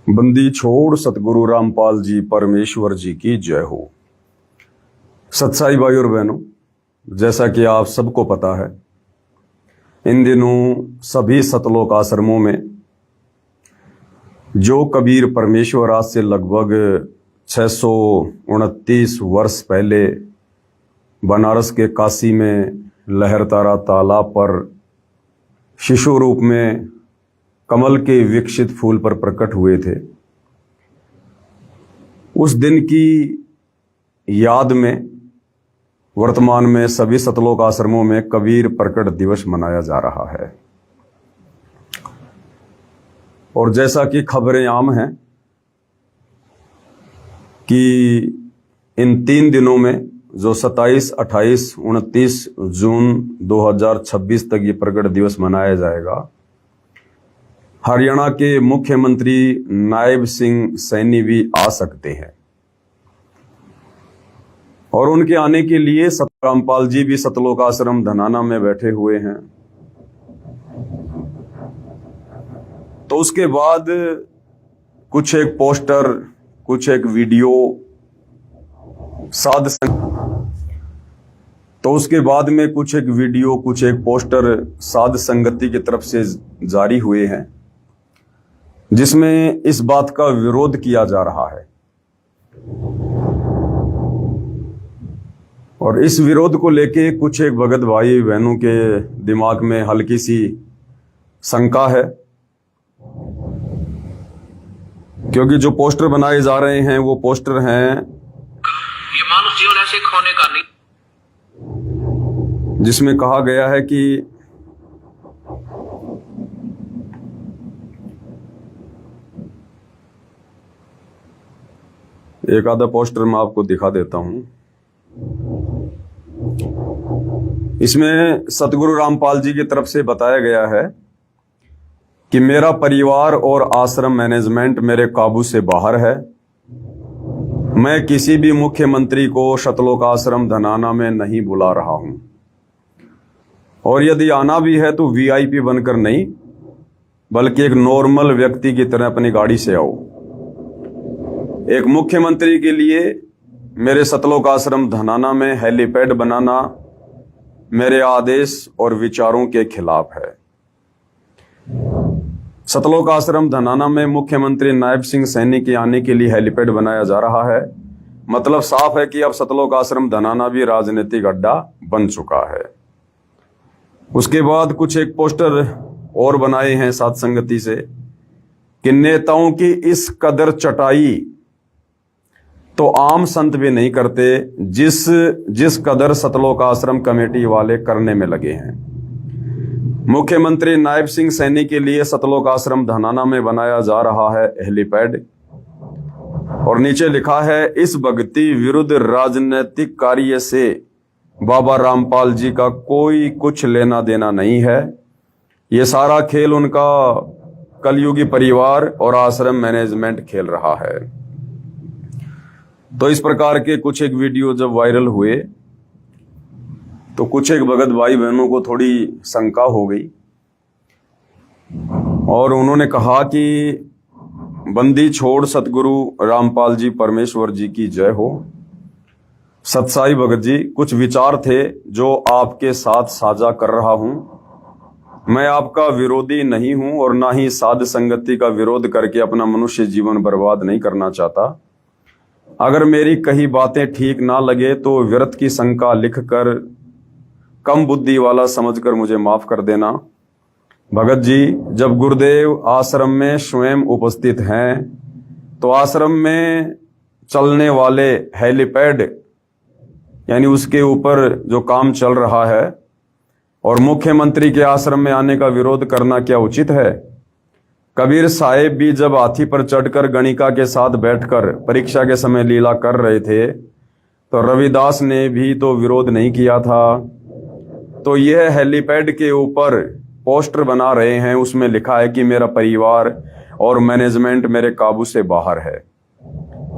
बंदी छोड़ सतगुरु रामपाल जी परमेश्वर जी की जय हो। सत्साई भाई और बहनों, जैसा कि आप सबको पता है, इन दिनों सभी सतलोक आश्रमों में जो कबीर परमेश्वर आज से लगभग 629 वर्ष पहले बनारस के काशी में लहरतारा तालाब पर शिशु रूप में कमल के विकसित फूल पर प्रकट हुए थे, उस दिन की याद में वर्तमान में सभी सतलोक आश्रमों में कबीर प्रकट दिवस मनाया जा रहा है। और जैसा कि खबरें आम हैं कि इन 3 दिनों में जो 27, 28, 29 जून 2026 तक ये प्रकट दिवस मनाया जाएगा, हरियाणा के मुख्यमंत्री नायब सिंह सैनी भी आ सकते हैं और उनके आने के लिए रामपाल जी भी सतलोक आश्रम धनाना में बैठे हुए हैं। तो उसके बाद कुछ एक पोस्टर, कुछ एक वीडियो कुछ एक पोस्टर साध संगति की तरफ से जारी हुए हैं, जिसमें इस बात का विरोध किया जा रहा है। और इस विरोध को लेके कुछ एक भगत भाई बहनों के दिमाग में हल्की सी शंका है, क्योंकि जो पोस्टर बनाए जा रहे हैं वो पोस्टर हैं ये मानव जीवन ऐसे खोने का नहीं, जिसमें कहा गया है कि एक आधा पोस्टर मैं आपको दिखा देता हूं। इसमें सतगुरु रामपाल जी की तरफ से बताया गया है कि मेरा परिवार और आश्रम मैनेजमेंट मेरे काबू से बाहर है। मैं किसी भी मुख्यमंत्री को सतलोक आश्रम धनाना में नहीं बुला रहा हूं, और यदि आना भी है तो वीआईपी बनकर नहीं, बल्कि एक नॉर्मल व्यक्ति की तरह अपनी गाड़ी से आओ। एक मुख्यमंत्री के लिए मेरे सतलोक आश्रम धनाना में हेलीपैड बनाना मेरे आदेश और विचारों के खिलाफ है। सतलोक आश्रम धनाना में मुख्यमंत्री नायब सिंह सैनी के आने के लिए हेलीपैड बनाया जा रहा है। मतलब साफ है कि अब सतलोक आश्रम धनाना भी राजनीतिक अड्डा बन चुका है। उसके बाद कुछ एक पोस्टर और बनाए हैं साध संगति से कि नेताओं की इस कदर चटाई तो आम संत भी नहीं करते, जिस कदर सतलोक आश्रम कमेटी वाले करने में लगे हैं। मुख्यमंत्री नायब सिंह सैनी के लिए सतलोक आश्रम धनाना में बनाया जा रहा है हेलीपैड, और नीचे लिखा है, इस भक्ति विरुद्ध राजनीतिक कार्य से बाबा रामपाल जी का कोई कुछ लेना देना नहीं है। ये सारा खेल उनका कलयुगी परिवार और आश्रम मैनेजमेंट खेल रहा है। तो इस प्रकार के कुछ एक वीडियो जब वायरल हुए तो कुछ एक भगत भाई बहनों को थोड़ी शंका हो गई, और उन्होंने कहा कि बंदी छोड़ सतगुरु रामपाल जी परमेश्वर जी की जय हो। सत्साई भगत जी, कुछ विचार थे जो आपके साथ साझा कर रहा हूं। मैं आपका विरोधी नहीं हूं और ना ही साध संगति का विरोध करके अपना मनुष्य जीवन बर्बाद नहीं करना चाहता। अगर मेरी कही बातें ठीक ना लगे तो व्यर्थ की शंका लिखकर कम बुद्धि वाला समझकर मुझे माफ कर देना। भगत जी, जब गुरुदेव आश्रम में स्वयं उपस्थित हैं तो आश्रम में चलने वाले हेलीपैड यानी उसके ऊपर जो काम चल रहा है, और मुख्यमंत्री के आश्रम में आने का विरोध करना क्या उचित है? कबीर साहेब भी जब हाथी पर चढ़कर गणिका के साथ बैठकर परीक्षा के समय लीला कर रहे थे तो रविदास ने भी तो विरोध नहीं किया था। तो यह हेलीपैड के ऊपर पोस्टर बना रहे हैं, उसमें लिखा है कि मेरा परिवार और मैनेजमेंट मेरे काबू से बाहर है।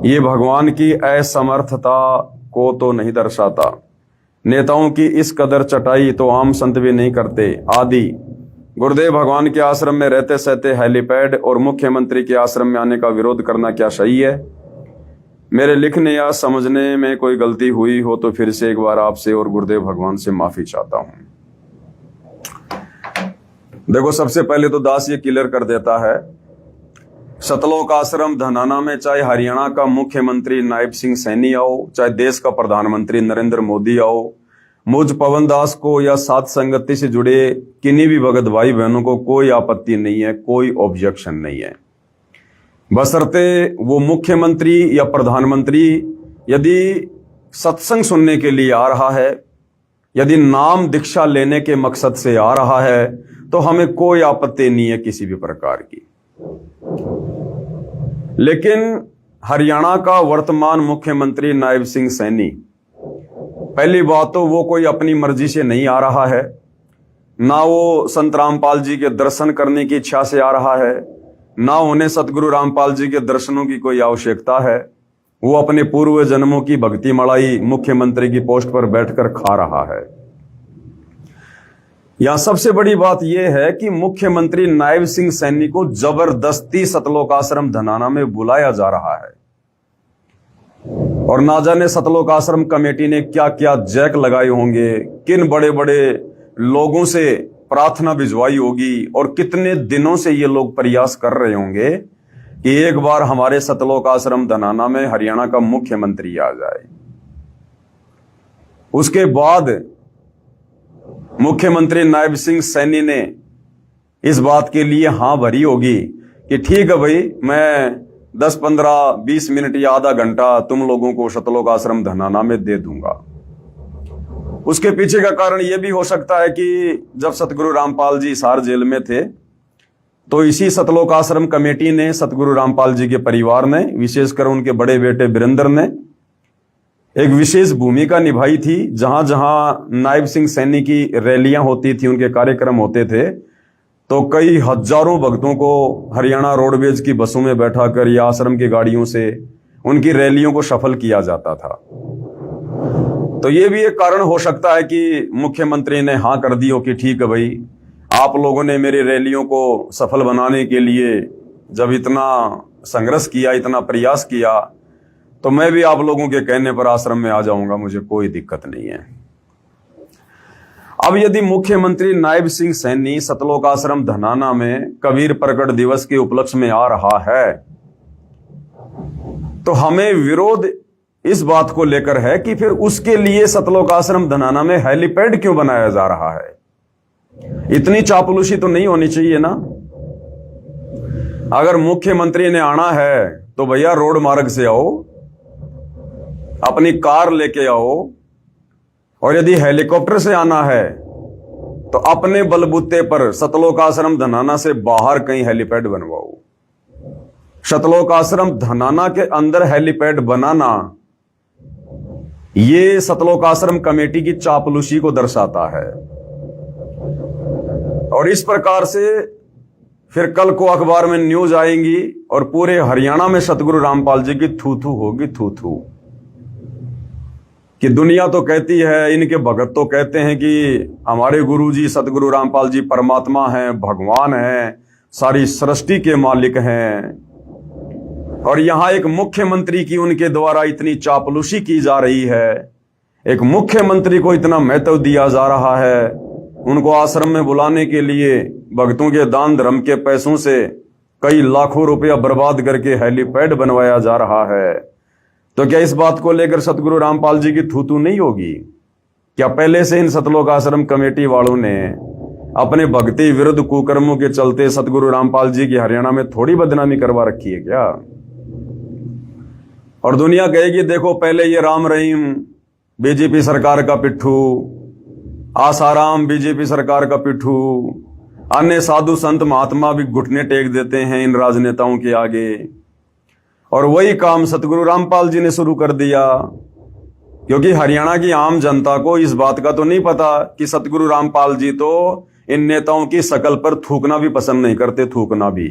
ये भगवान की असमर्थता को तो नहीं दर्शाता। नेताओं की इस कदर चटाई तो आम संत भी नहीं करते। आदि गुरुदेव भगवान के आश्रम में रहते सहते हेलीपैड और मुख्यमंत्री के आश्रम में आने का विरोध करना क्या सही है? मेरे लिखने या समझने में कोई गलती हुई हो तो फिर से एक बार आपसे और गुरुदेव भगवान से माफी चाहता हूं। देखो, सबसे पहले तो दास ये क्लियर कर देता है, सतलोक आश्रम धनाना में चाहे हरियाणा का मुख्यमंत्री नायब सिंह सैनी आओ, चाहे देश का प्रधानमंत्री नरेंद्र मोदी आओ, मुझ पवन दास को या साथ संगति से जुड़े किन्हीं भी भगत भाई बहनों को कोई आपत्ति नहीं है, कोई ऑब्जेक्शन नहीं है, बशर्ते वो मुख्यमंत्री या प्रधानमंत्री यदि सत्संग सुनने के लिए आ रहा है, यदि नाम दीक्षा लेने के मकसद से आ रहा है, तो हमें कोई आपत्ति नहीं है किसी भी प्रकार की। लेकिन हरियाणा का वर्तमान मुख्यमंत्री नायब सिंह सैनी, पहली बात तो वो कोई अपनी मर्जी से नहीं आ रहा है, ना वो संत रामपाल जी के दर्शन करने की इच्छा से आ रहा है, ना उन्हें सतगुरु रामपाल जी के दर्शनों की कोई आवश्यकता है। वो अपने पूर्व जन्मों की भक्ति मलाई मुख्यमंत्री की पोस्ट पर बैठकर खा रहा है। यहां सबसे बड़ी बात यह है कि मुख्यमंत्री नायब सिंह सैनी को जबरदस्ती सतलोक आश्रम धनाना में बुलाया जा रहा है, और ना जाने सतलोक आश्रम कमेटी ने क्या क्या जैक लगाए होंगे, किन बड़े बड़े लोगों से प्रार्थना भिजवाई होगी, और कितने दिनों से ये लोग प्रयास कर रहे होंगे कि एक बार हमारे सतलोक आश्रम धनाना में हरियाणा का मुख्यमंत्री आ जाए। उसके बाद मुख्यमंत्री नायब सिंह सैनी ने इस बात के लिए हां भरी होगी कि ठीक है भाई, मैं 10, 15, 20 मिनट या आधा घंटा तुम लोगों को सतलोक आश्रम धनाना में दे दूंगा। उसके पीछे का कारण यह भी हो सकता है कि जब सतगुरु रामपाल जी हिसार जेल में थे, तो इसी सतलोक आश्रम कमेटी ने, सतगुरु रामपाल जी के परिवार ने, विशेषकर उनके बड़े बेटे वीरेंद्र ने एक विशेष भूमिका निभाई थी। जहां जहां नायब सिंह सैनी की रैलियां होती थी, उनके कार्यक्रम होते थे, तो कई हजारों भक्तों को हरियाणा रोडवेज की बसों में बैठाकर या आश्रम की गाड़ियों से उनकी रैलियों को सफल किया जाता था। तो ये भी एक कारण हो सकता है कि मुख्यमंत्री ने हां कर दी हो कि ठीक है भाई, आप लोगों ने मेरी रैलियों को सफल बनाने के लिए जब इतना संघर्ष किया, इतना प्रयास किया, तो मैं भी आप लोगों के कहने पर आश्रम में आ जाऊंगा, मुझे कोई दिक्कत नहीं है। अब यदि मुख्यमंत्री नायब सिंह सैनी सतलोक आश्रम धनाना में कबीर प्रकट दिवस के उपलक्ष्य में आ रहा है, तो हमें विरोध इस बात को लेकर है कि फिर उसके लिए सतलोक आश्रम धनाना में हेलीपैड क्यों बनाया जा रहा है। इतनी चापलूसी तो नहीं होनी चाहिए ना। अगर मुख्यमंत्री ने आना है तो भैया रोड मार्ग से आओ, अपनी कार लेके आओ, और यदि हेलीकॉप्टर से आना है तो अपने बलबूते पर सतलोक आश्रम धनाना से बाहर कहीं हेलीपैड बनवाओ। सतलोक आश्रम धनाना के अंदर हेलीपैड बनाना, ये सतलोक आश्रम कमेटी की चापलूसी को दर्शाता है। और इस प्रकार से फिर कल को अखबार में न्यूज आएंगी और पूरे हरियाणा में सतगुरु रामपाल जी की थू थू होगी, थू थू, कि दुनिया तो कहती है, इनके भगत तो कहते हैं कि हमारे गुरु जी सतगुरु रामपाल जी परमात्मा हैं, भगवान हैं, सारी सृष्टि के मालिक हैं, और यहां एक मुख्यमंत्री की उनके द्वारा इतनी चापलूसी की जा रही है, एक मुख्यमंत्री को इतना महत्व दिया जा रहा है, उनको आश्रम में बुलाने के लिए भक्तों के दान धर्म के पैसों से कई लाखों रुपया बर्बाद करके हेलीपैड बनवाया जा रहा है। तो क्या इस बात को लेकर सतगुरु रामपाल जी की थू थू नहीं होगी? क्या पहले से इन सतलोक आश्रम कमेटी वालों ने अपने भक्ति विरुद्ध कुकर्मों के चलते सतगुरु रामपाल जी की हरियाणा में थोड़ी बदनामी करवा रखी है क्या? और दुनिया कहेगी देखो, पहले ये राम रहीम बीजेपी सरकार का पिट्ठू, आसाराम बीजेपी सरकार का पिट्ठू, अन्य साधु संत महात्मा भी घुटने टेक देते हैं इन राजनेताओं के आगे, और वही काम सतगुरु रामपाल जी ने शुरू कर दिया। क्योंकि हरियाणा की आम जनता को इस बात का तो नहीं पता कि सतगुरु रामपाल जी तो इन नेताओं की शकल पर थूकना भी पसंद नहीं करते, थूकना भी।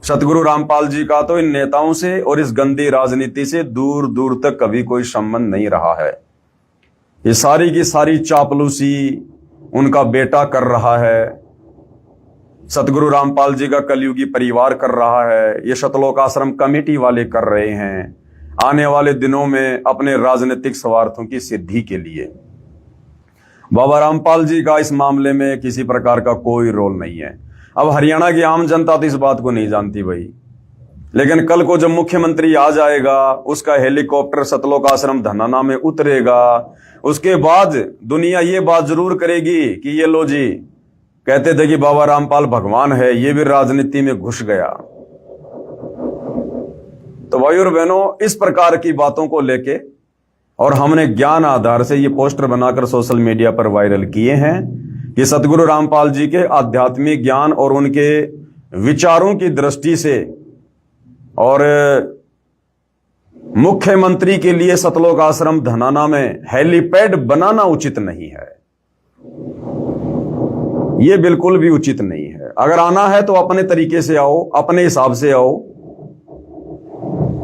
सतगुरु रामपाल जी का तो इन नेताओं से और इस गंदी राजनीति से दूर दूर तक कभी कोई संबंध नहीं रहा है। ये सारी की सारी चापलूसी उनका बेटा कर रहा है। सतगुरु रामपाल जी का कलयुगी परिवार कर रहा है, ये सतलोक आश्रम कमेटी वाले कर रहे हैं आने वाले दिनों में अपने राजनीतिक स्वार्थों की सिद्धि के लिए। बाबा रामपाल जी का इस मामले में किसी प्रकार का कोई रोल नहीं है। अब हरियाणा की आम जनता तो इस बात को नहीं जानती भाई, लेकिन कल को जब मुख्यमंत्री आ जाएगा, उसका हेलीकॉप्टर सतलोक आश्रम धनाना में उतरेगा, उसके बाद दुनिया ये बात जरूर करेगी कि ये लो जी, कहते थे कि बाबा रामपाल भगवान है, ये भी राजनीति में घुस गया। तो भाई और बहनों, इस प्रकार की बातों को लेके और हमने ज्ञान आधार से ये पोस्टर बनाकर सोशल मीडिया पर वायरल किए हैं कि सतगुरु रामपाल जी के आध्यात्मिक ज्ञान और उनके विचारों की दृष्टि से और मुख्यमंत्री के लिए सतलोक आश्रम धनाना में हेलीपैड बनाना उचित नहीं है। यह बिल्कुल भी उचित नहीं है। अगर आना है तो अपने तरीके से आओ, अपने हिसाब से आओ,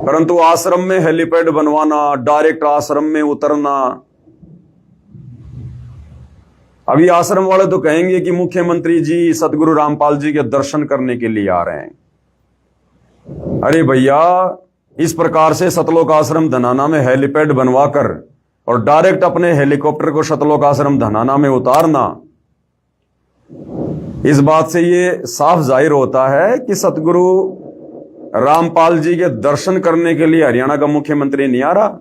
परंतु आश्रम में हेलीपैड बनवाना, डायरेक्ट आश्रम में उतरना, अभी आश्रम वाले तो कहेंगे कि मुख्यमंत्री जी सतगुरु रामपाल जी के दर्शन करने के लिए आ रहे हैं। अरे भैया, इस प्रकार से सतलोक आश्रम धनाना में हेलीपैड बनवाकर और डायरेक्ट अपने हेलीकॉप्टर को सतलोक आश्रम धनाना में उतारना, इस बात से ये साफ जाहिर होता है कि सतगुरु रामपाल जी के दर्शन करने के लिए हरियाणा का मुख्यमंत्री नहीं आ रहा,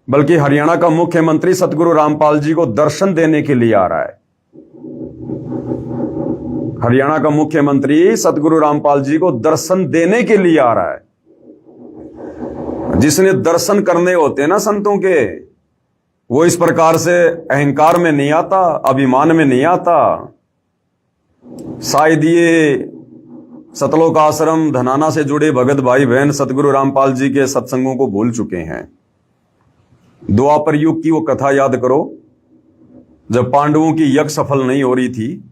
बल्कि हरियाणा का मुख्यमंत्री सतगुरु रामपाल जी को दर्शन देने के लिए आ रहा है। हरियाणा का मुख्यमंत्री सतगुरु रामपाल जी को दर्शन देने के लिए आ रहा है। जिसने दर्शन करने होते हैं ना संतों के, वो इस प्रकार से अहंकार में नहीं आता, अभिमान में नहीं आता। शायद ये सतलोक आश्रम धनाना से जुड़े भगत भाई बहन सतगुरु रामपाल जी के सत्संगों को भूल चुके हैं। द्वापर युग की वो कथा याद करो, जब पांडवों की यज्ञ सफल नहीं हो रही थी,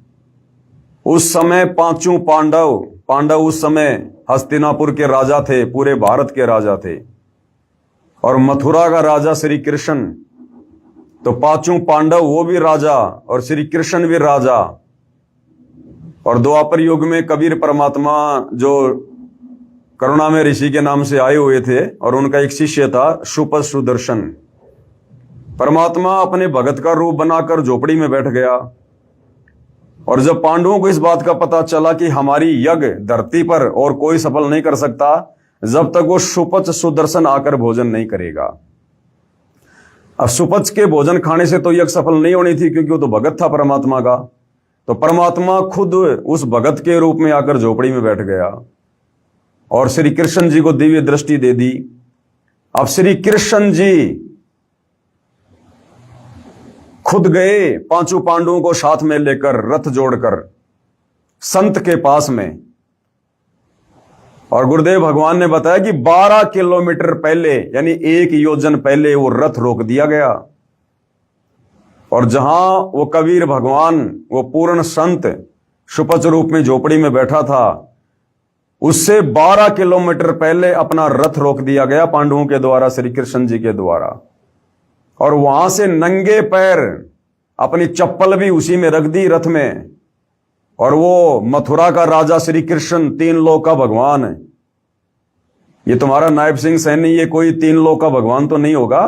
उस समय पांचों पांडव उस समय हस्तिनापुर के राजा थे, पूरे भारत के राजा थे, और मथुरा का राजा श्री कृष्ण। तो पांचों पांडव वो भी राजा और श्री कृष्ण भी राजा। और द्वापर युग में कबीर परमात्मा जो करुणा में ऋषि के नाम से आए हुए थे, और उनका एक शिष्य था शुपथ सुदर्शन। परमात्मा अपने भगत का रूप बनाकर झोपड़ी में बैठ गया, और जब पांडवों को इस बात का पता चला कि हमारी यज्ञ धरती पर और कोई सफल नहीं कर सकता जब तक वो शुपथ सुदर्शन आकर भोजन नहीं करेगा। अब शुपथ के भोजन खाने से तो यज्ञ सफल नहीं होनी थी, क्योंकि वो तो भगत था परमात्मा का। तो परमात्मा खुद उस भगत के रूप में आकर झोपड़ी में बैठ गया और श्री कृष्ण जी को दिव्य दृष्टि दे दी। अब श्री कृष्ण जी खुद गए पांचों पांडवों को साथ में लेकर रथ जोड़कर संत के पास में, और गुरुदेव भगवान ने बताया कि 12 किलोमीटर पहले, यानी 1 योजन पहले वो रथ रोक दिया गया। और जहां वो कबीर भगवान, वो पूर्ण संत शुपथ रूप में झोपड़ी में बैठा था, उससे 12 किलोमीटर पहले अपना रथ रोक दिया गया पांडवों के द्वारा, श्री कृष्ण जी के द्वारा। और वहां से नंगे पैर अपनी चप्पल भी उसी में रख दी रथ में। और वो मथुरा का राजा श्री कृष्ण, 3 लोक का भगवान, ये तुम्हारा नायब सिंह सैनी ये कोई 3 लोक का भगवान तो नहीं होगा,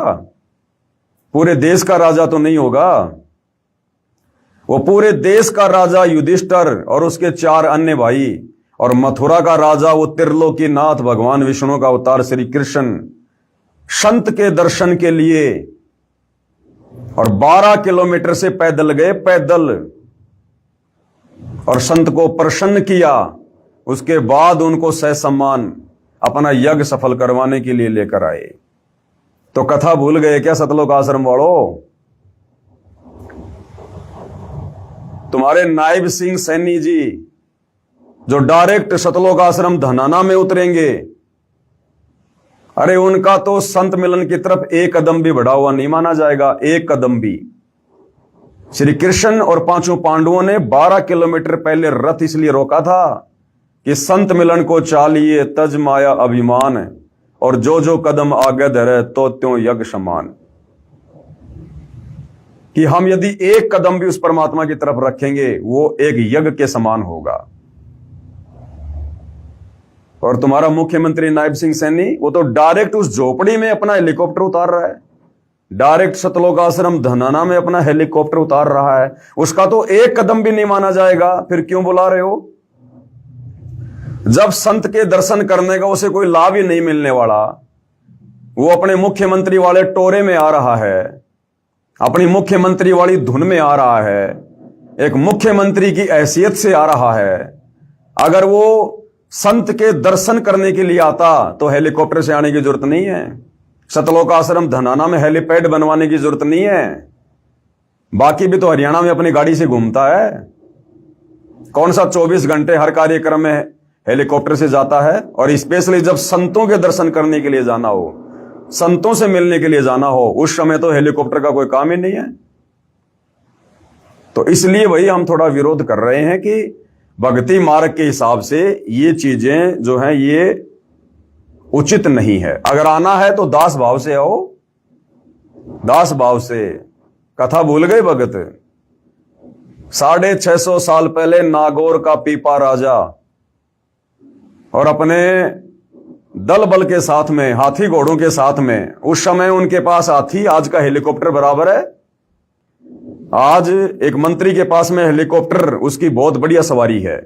पूरे देश का राजा तो नहीं होगा। वो पूरे देश का राजा युधिष्ठिर और उसके 4 अन्य भाई, और मथुरा का राजा वो त्रिलोकी नाथ भगवान विष्णु का अवतार श्री कृष्ण, संत के दर्शन के लिए और 12 किलोमीटर से पैदल गए, पैदल, और संत को प्रसन्न किया। उसके बाद उनको सहसम्मान अपना यज्ञ सफल करवाने के लिए लेकर आए। तो कथा भूल गए क्या सतलोक आश्रम वालों? तुम्हारे नायब सिंह सैनी जी जो डायरेक्ट सतलोक आश्रम धनाना में उतरेंगे, अरे उनका तो संत मिलन की तरफ 1 कदम भी बढ़ा हुआ नहीं माना जाएगा, 1 कदम भी। श्री कृष्ण और पांचों पांडवों ने 12 किलोमीटर पहले रथ इसलिए रोका था कि संत मिलन को चालिए तज माया अभिमान, और जो जो कदम आगे धरे तो त्यों यज्ञ समान। कि हम यदि 1 कदम भी उस परमात्मा की तरफ रखेंगे वो एक यज्ञ के समान होगा। और तुम्हारा मुख्यमंत्री नायब सिंह सैनी वो तो डायरेक्ट उस झोपड़ी में अपना हेलीकॉप्टर उतार रहा है, डायरेक्ट सतलोक आश्रम धनाना में अपना हेलीकॉप्टर उतार रहा है। उसका तो एक कदम भी नहीं माना जाएगा, फिर क्यों बुला रहे हो? जब संत के दर्शन करने का उसे कोई लाभ ही नहीं मिलने वाला, वो अपने मुख्यमंत्री वाले टोरे में आ रहा है, अपनी मुख्यमंत्री वाली धुन में आ रहा है, एक मुख्यमंत्री की हैसियत से आ रहा है। अगर वो संत के दर्शन करने के लिए आता तो हेलीकॉप्टर से आने की जरूरत नहीं है, सतलोक आश्रम धनाना में हेलीपैड बनवाने की जरूरत नहीं है। बाकी भी तो हरियाणा में अपनी गाड़ी से घूमता है, कौन सा 24 घंटे हर कार्यक्रम में हेलीकॉप्टर से जाता है। और स्पेशली जब संतों के दर्शन करने के लिए जाना हो, संतों से मिलने के लिए जाना हो, उस समय तो हेलीकॉप्टर का कोई काम ही नहीं है। तो इसलिए भाई हम थोड़ा विरोध कर रहे हैं कि भक्ति मार्ग के हिसाब से ये चीजें जो हैं ये उचित नहीं है। अगर आना है तो दास भाव से आओ, दास भाव से। कथा भूल गए भगत? 650 साल पहले नागौर का पीपा राजा और अपने दल बल के साथ में, हाथी घोड़ों के साथ में, उस समय उनके पास हाथी आज का हेलीकॉप्टर बराबर है। आज एक मंत्री के पास में हेलीकॉप्टर उसकी बहुत बढ़िया सवारी है।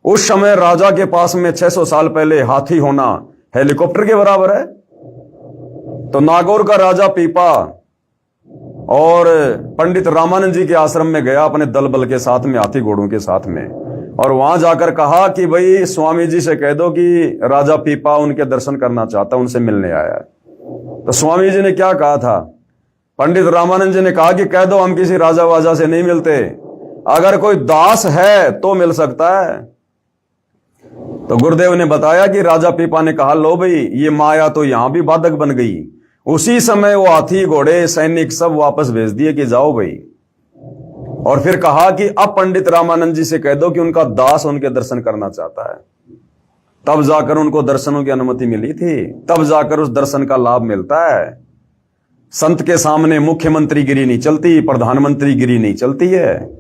उस समय राजा के पास में 600 साल पहले हाथी होना हेलीकॉप्टर के बराबर है। तो नागौर का राजा पीपा और पंडित रामानंद जी के आश्रम में गया अपने दल बल के साथ में, हाथी घोड़ों के साथ में, और वहां जाकर कहा कि भाई स्वामी जी से कह दो कि राजा पीपा उनके दर्शन करना चाहता, उनसे मिलने आया है। तो स्वामी जी ने क्या कहा था? पंडित रामानंद जी ने कहा कि कह दो हम किसी राजा वाजा से नहीं मिलते, अगर कोई दास है तो मिल सकता है। तो गुरुदेव ने बताया कि राजा पीपा ने कहा लो भाई ये माया तो यहां भी बाधक बन गई। उसी समय वो हाथी घोड़े सैनिक सब वापस भेज दिए कि जाओ भाई। और फिर कहा कि अब पंडित रामानंद जी से कह दो कि उनका दास उनके दर्शन करना चाहता है। तब जाकर उनको दर्शनों की अनुमति मिली थी, तब जाकर उस दर्शन का लाभ मिलता है। संत के सामने मुख्यमंत्री गिरी नहीं चलती, प्रधानमंत्री गिरी नहीं चलती है।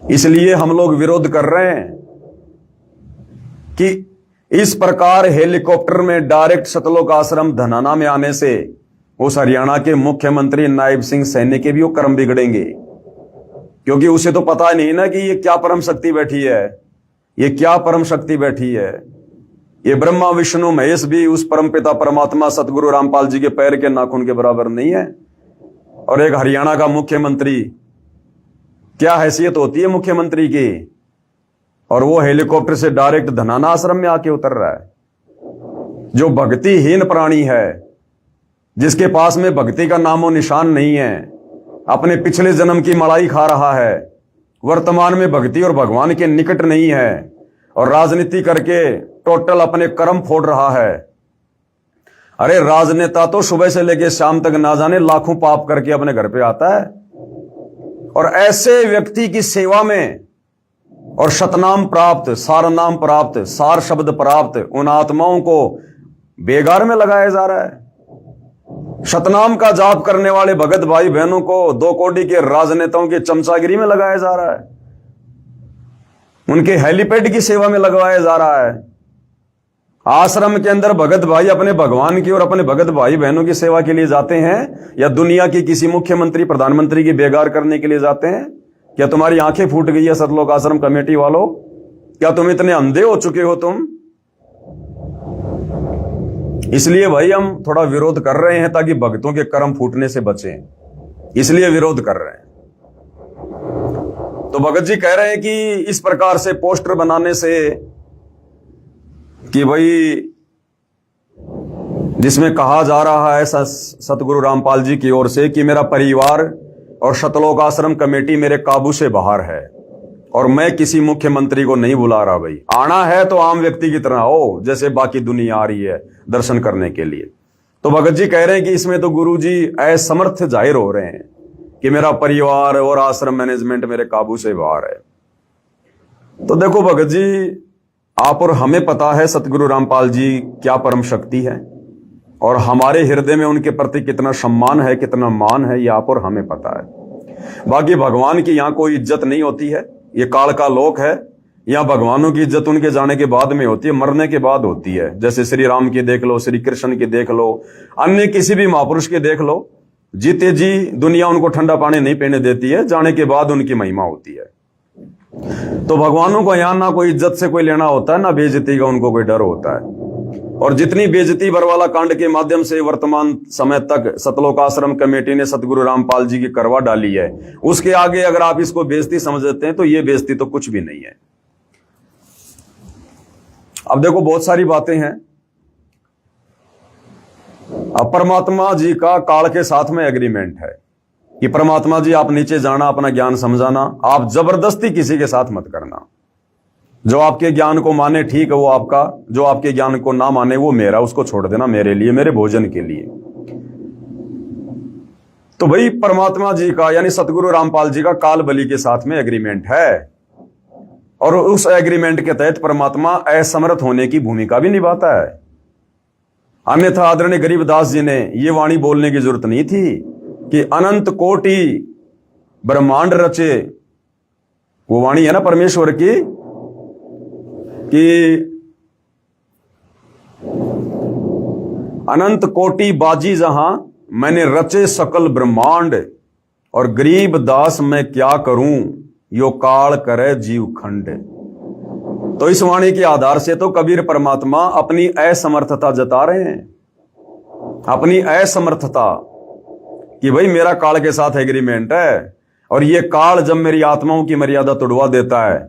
इसलिए हम लोग विरोध कर रहे हैं कि इस प्रकार हेलीकॉप्टर में डायरेक्ट सतलोक आश्रम धनाना में आने से उस हरियाणा के मुख्यमंत्री नायब सिंह सैनी के भी वो कर्म बिगड़ेंगे, क्योंकि उसे तो पता नहीं ना कि ये क्या परम शक्ति बैठी है, ये क्या परम शक्ति बैठी है। ये ब्रह्मा विष्णु महेश भी उस परमपिता परमात्मा सतगुरु रामपाल जी के पैर के नाखून के बराबर नहीं है। और एक हरियाणा का मुख्यमंत्री, क्या हैसियत होती है मुख्यमंत्री की, और वो हेलीकॉप्टर से डायरेक्ट धनाना आश्रम में आके उतर रहा है। जो भक्तिहीन प्राणी है, जिसके पास में भक्ति का नामो निशान नहीं है, अपने पिछले जन्म की मलाई खा रहा है, वर्तमान में भक्ति और भगवान के निकट नहीं है, और राजनीति करके टोटल अपने कर्म फोड़ रहा है। अरे राजनेता तो सुबह से लेकर शाम तक ना जाने लाखों पाप करके अपने घर पे आता है, और ऐसे व्यक्ति की सेवा में और शतनाम प्राप्त, सारनाम प्राप्त, सार शब्द प्राप्त उन आत्माओं को बेगार में लगाया जा रहा है। शतनाम का जाप करने वाले भगत भाई बहनों को 2 कोड़ी के राजनेताओं की चमचागिरी में लगाया जा रहा है, उनके हेलीपैड की सेवा में लगवाया जा रहा है। आश्रम के अंदर भगत भाई अपने भगवान की और अपने भगत भाई बहनों की सेवा के लिए जाते हैं, या दुनिया की किसी मुख्यमंत्री प्रधानमंत्री की बेगार करने के लिए जाते हैं? क्या तुम्हारी आंखें फूट गई है सतलोक आश्रम कमेटी वालों? क्या तुम इतने अंधे हो चुके हो तुम? इसलिए भाई हम थोड़ा विरोध कर रहे हैं ताकि भक्तों के कर्म फूटने से बचें, इसलिए विरोध कर रहे हैं। तो भगत जी कह रहे हैं कि इस प्रकार से पोस्टर बनाने से कि भाई जिसमें कहा जा रहा है सतगुरु रामपाल जी की ओर से कि मेरा परिवार और सतलोक आश्रम कमेटी मेरे काबू से बाहर है, और मैं किसी मुख्यमंत्री को नहीं बुला रहा। भाई आना है तो आम व्यक्ति की तरह हो, जैसे बाकी दुनिया आ रही है दर्शन करने के लिए। तो भगत जी कह रहे हैं कि इसमें तो गुरु जी असमर्थ जाहिर हो रहे हैं कि मेरा परिवार और आश्रम मैनेजमेंट मेरे काबू से बाहर है। तो देखो भगत जी, आप और हमें पता है सतगुरु रामपाल जी क्या परम शक्ति है, और हमारे हृदय में उनके प्रति कितना सम्मान है, कितना मान है, ये आप और हमें पता है। बाकी भगवान की यहां कोई इज्जत नहीं होती है, ये काल का लोक है, या भगवानों की इज्जत उनके जाने के बाद में होती है, मरने के बाद होती है। जैसे श्री राम की देख लो, श्री कृष्ण की देख लो, अन्य किसी भी महापुरुष के देख लो, जीते जी दुनिया उनको ठंडा पानी नहीं पीने देती है, जाने के बाद उनकी महिमा होती है। तो भगवानों को यहां ना कोई इज्जत से कोई लेना होता है, ना बेइज्जती का उनको कोई डर होता है। और जितनी बेइज्जती बरवाला कांड के माध्यम से वर्तमान समय तक सतलोक आश्रम कमेटी ने सतगुरु रामपाल जी की करवा डाली है, उसके आगे अगर आप इसको बेइज्जती समझते हैं तो ये बेइज्जती तो कुछ भी नहीं है। अब देखो बहुत सारी बातें हैं। अब परमात्मा जी का काल के साथ में एग्रीमेंट है कि परमात्मा जी आप नीचे जाना, अपना ज्ञान समझाना, आप जबरदस्ती किसी के साथ मत करना। जो आपके ज्ञान को माने ठीक है वो आपका, जो आपके ज्ञान को ना माने वो मेरा, उसको छोड़ देना मेरे लिए, मेरे भोजन के लिए। तो भाई परमात्मा जी का यानी सतगुरु रामपाल जी का काल बलि के साथ में एग्रीमेंट है, और उस एग्रीमेंट के तहत परमात्मा असमर्थ होने की भूमिका भी निभाता है। अन्यथा आदरणीय गरीबदास जी ने यह वाणी बोलने की जरूरत नहीं थी कि अनंत कोटि ब्रह्मांड रचे। वो वाणी है ना परमेश्वर की कि अनंत कोटि बाजी जहां मैंने रचे सकल ब्रह्मांड, और गरीब दास मैं क्या करूं यो काल करे जीव खंड। तो इस वाणी के आधार से तो कबीर परमात्मा अपनी असमर्थता जता रहे हैं, अपनी असमर्थता कि भाई मेरा काल के साथ एग्रीमेंट है, और ये काल जब मेरी आत्माओं की मर्यादा तोड़वा देता है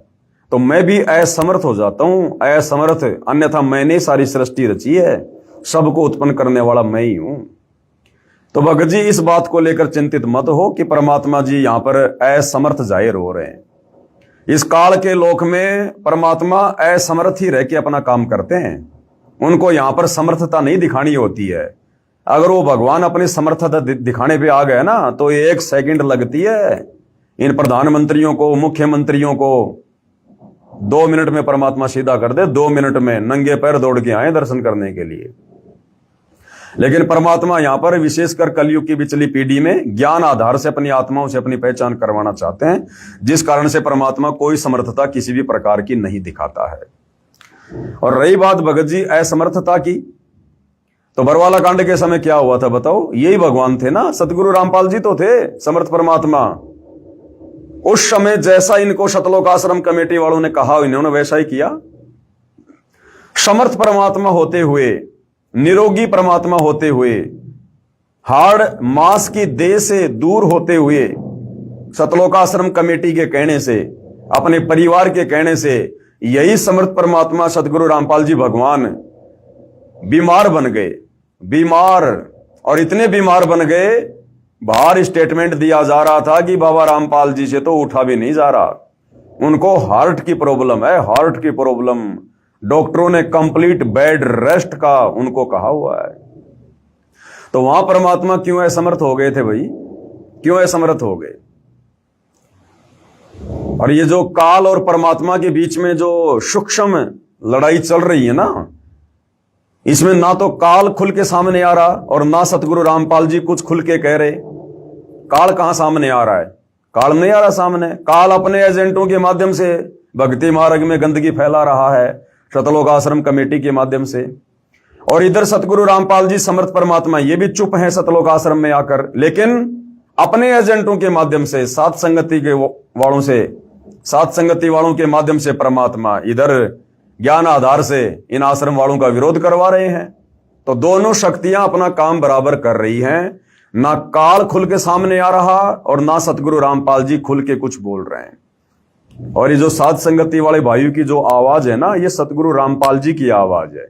तो मैं भी असमर्थ हो जाता हूं, असमर्थ। अन्यथा मैंने सारी सृष्टि रची है, सबको उत्पन्न करने वाला मैं ही हूं। तो भगत जी इस बात को लेकर चिंतित मत हो कि परमात्मा जी यहां पर असमर्थ जाहिर हो रहे हैं। इस काल के लोक में परमात्मा असमर्थ ही रह के अपना काम करते हैं, उनको यहां पर समर्थता नहीं दिखानी होती है। अगर वो भगवान अपनी समर्थता दिखाने पे आ गए ना तो 1 सेकंड लगती है इन प्रधानमंत्रियों को, मुख्यमंत्रियों को। 2 मिनट में परमात्मा सीधा कर दे, 2 मिनट में नंगे पैर दौड़ के आए दर्शन करने के लिए। लेकिन परमात्मा यहां पर विशेषकर कलयुग की बिचली पीढ़ी में ज्ञान आधार से अपनी आत्माओं से अपनी पहचान करवाना चाहते हैं, जिस कारण से परमात्मा कोई समर्थता किसी भी प्रकार की नहीं दिखाता है। और रही बात भगत जी असमर्थता की, तो बरवाला कांड के समय क्या हुआ था बताओ? यही भगवान थे ना, सतगुरु रामपाल जी तो थे समर्थ परमात्मा। उस समय जैसा इनको सतलोक आश्रम कमेटी वालों ने कहा इन्होंने वैसा ही किया। समर्थ परमात्मा होते हुए, निरोगी परमात्मा होते हुए, हाड़ मांस की देह से दूर होते हुए, सतलोक आश्रम कमेटी के कहने से, अपने परिवार के कहने से, यही समर्थ परमात्मा सतगुरु रामपाल जी भगवान बीमार बन गए, बीमार, और इतने बीमार बन गए, बाहर स्टेटमेंट दिया जा रहा था कि बाबा रामपाल जी से तो उठा भी नहीं जा रहा, उनको हार्ट की प्रॉब्लम है, हार्ट की प्रॉब्लम। डॉक्टरों ने कंप्लीट बेड रेस्ट का उनको कहा हुआ है। तो वहां परमात्मा क्यों असमर्थ हो गए थे भाई? क्यों असमर्थ हो गए? और ये जो काल और परमात्मा के बीच में जो सूक्ष्म लड़ाई चल रही है ना, इसमें ना तो काल खुल के सामने आ रहा और ना सतगुरु रामपाल जी कुछ खुल के कह रहे। काल कहां सामने आ रहा है? काल नहीं आ रहा सामने। काल अपने एजेंटों के माध्यम से भक्ति मार्ग में गंदगी फैला रहा है सतलोक आश्रम कमेटी के माध्यम से, और इधर सतगुरु रामपाल जी समर्थ परमात्मा ये भी चुप हैं सतलोक आश्रम में आकर, लेकिन अपने एजेंटों के माध्यम से, साथ संगति के वालों से, साथ संगति वालों के माध्यम से परमात्मा इधर ज्ञान आधार से इन आश्रम वालों का विरोध करवा रहे हैं। तो दोनों शक्तियां अपना काम बराबर कर रही हैं। ना काल खुल के सामने आ रहा और ना सतगुरु रामपाल जी खुल के कुछ बोल रहे हैं। और ये जो साध संगति वाले भाइयों की जो आवाज है ना, ये सतगुरु रामपाल जी की आवाज है।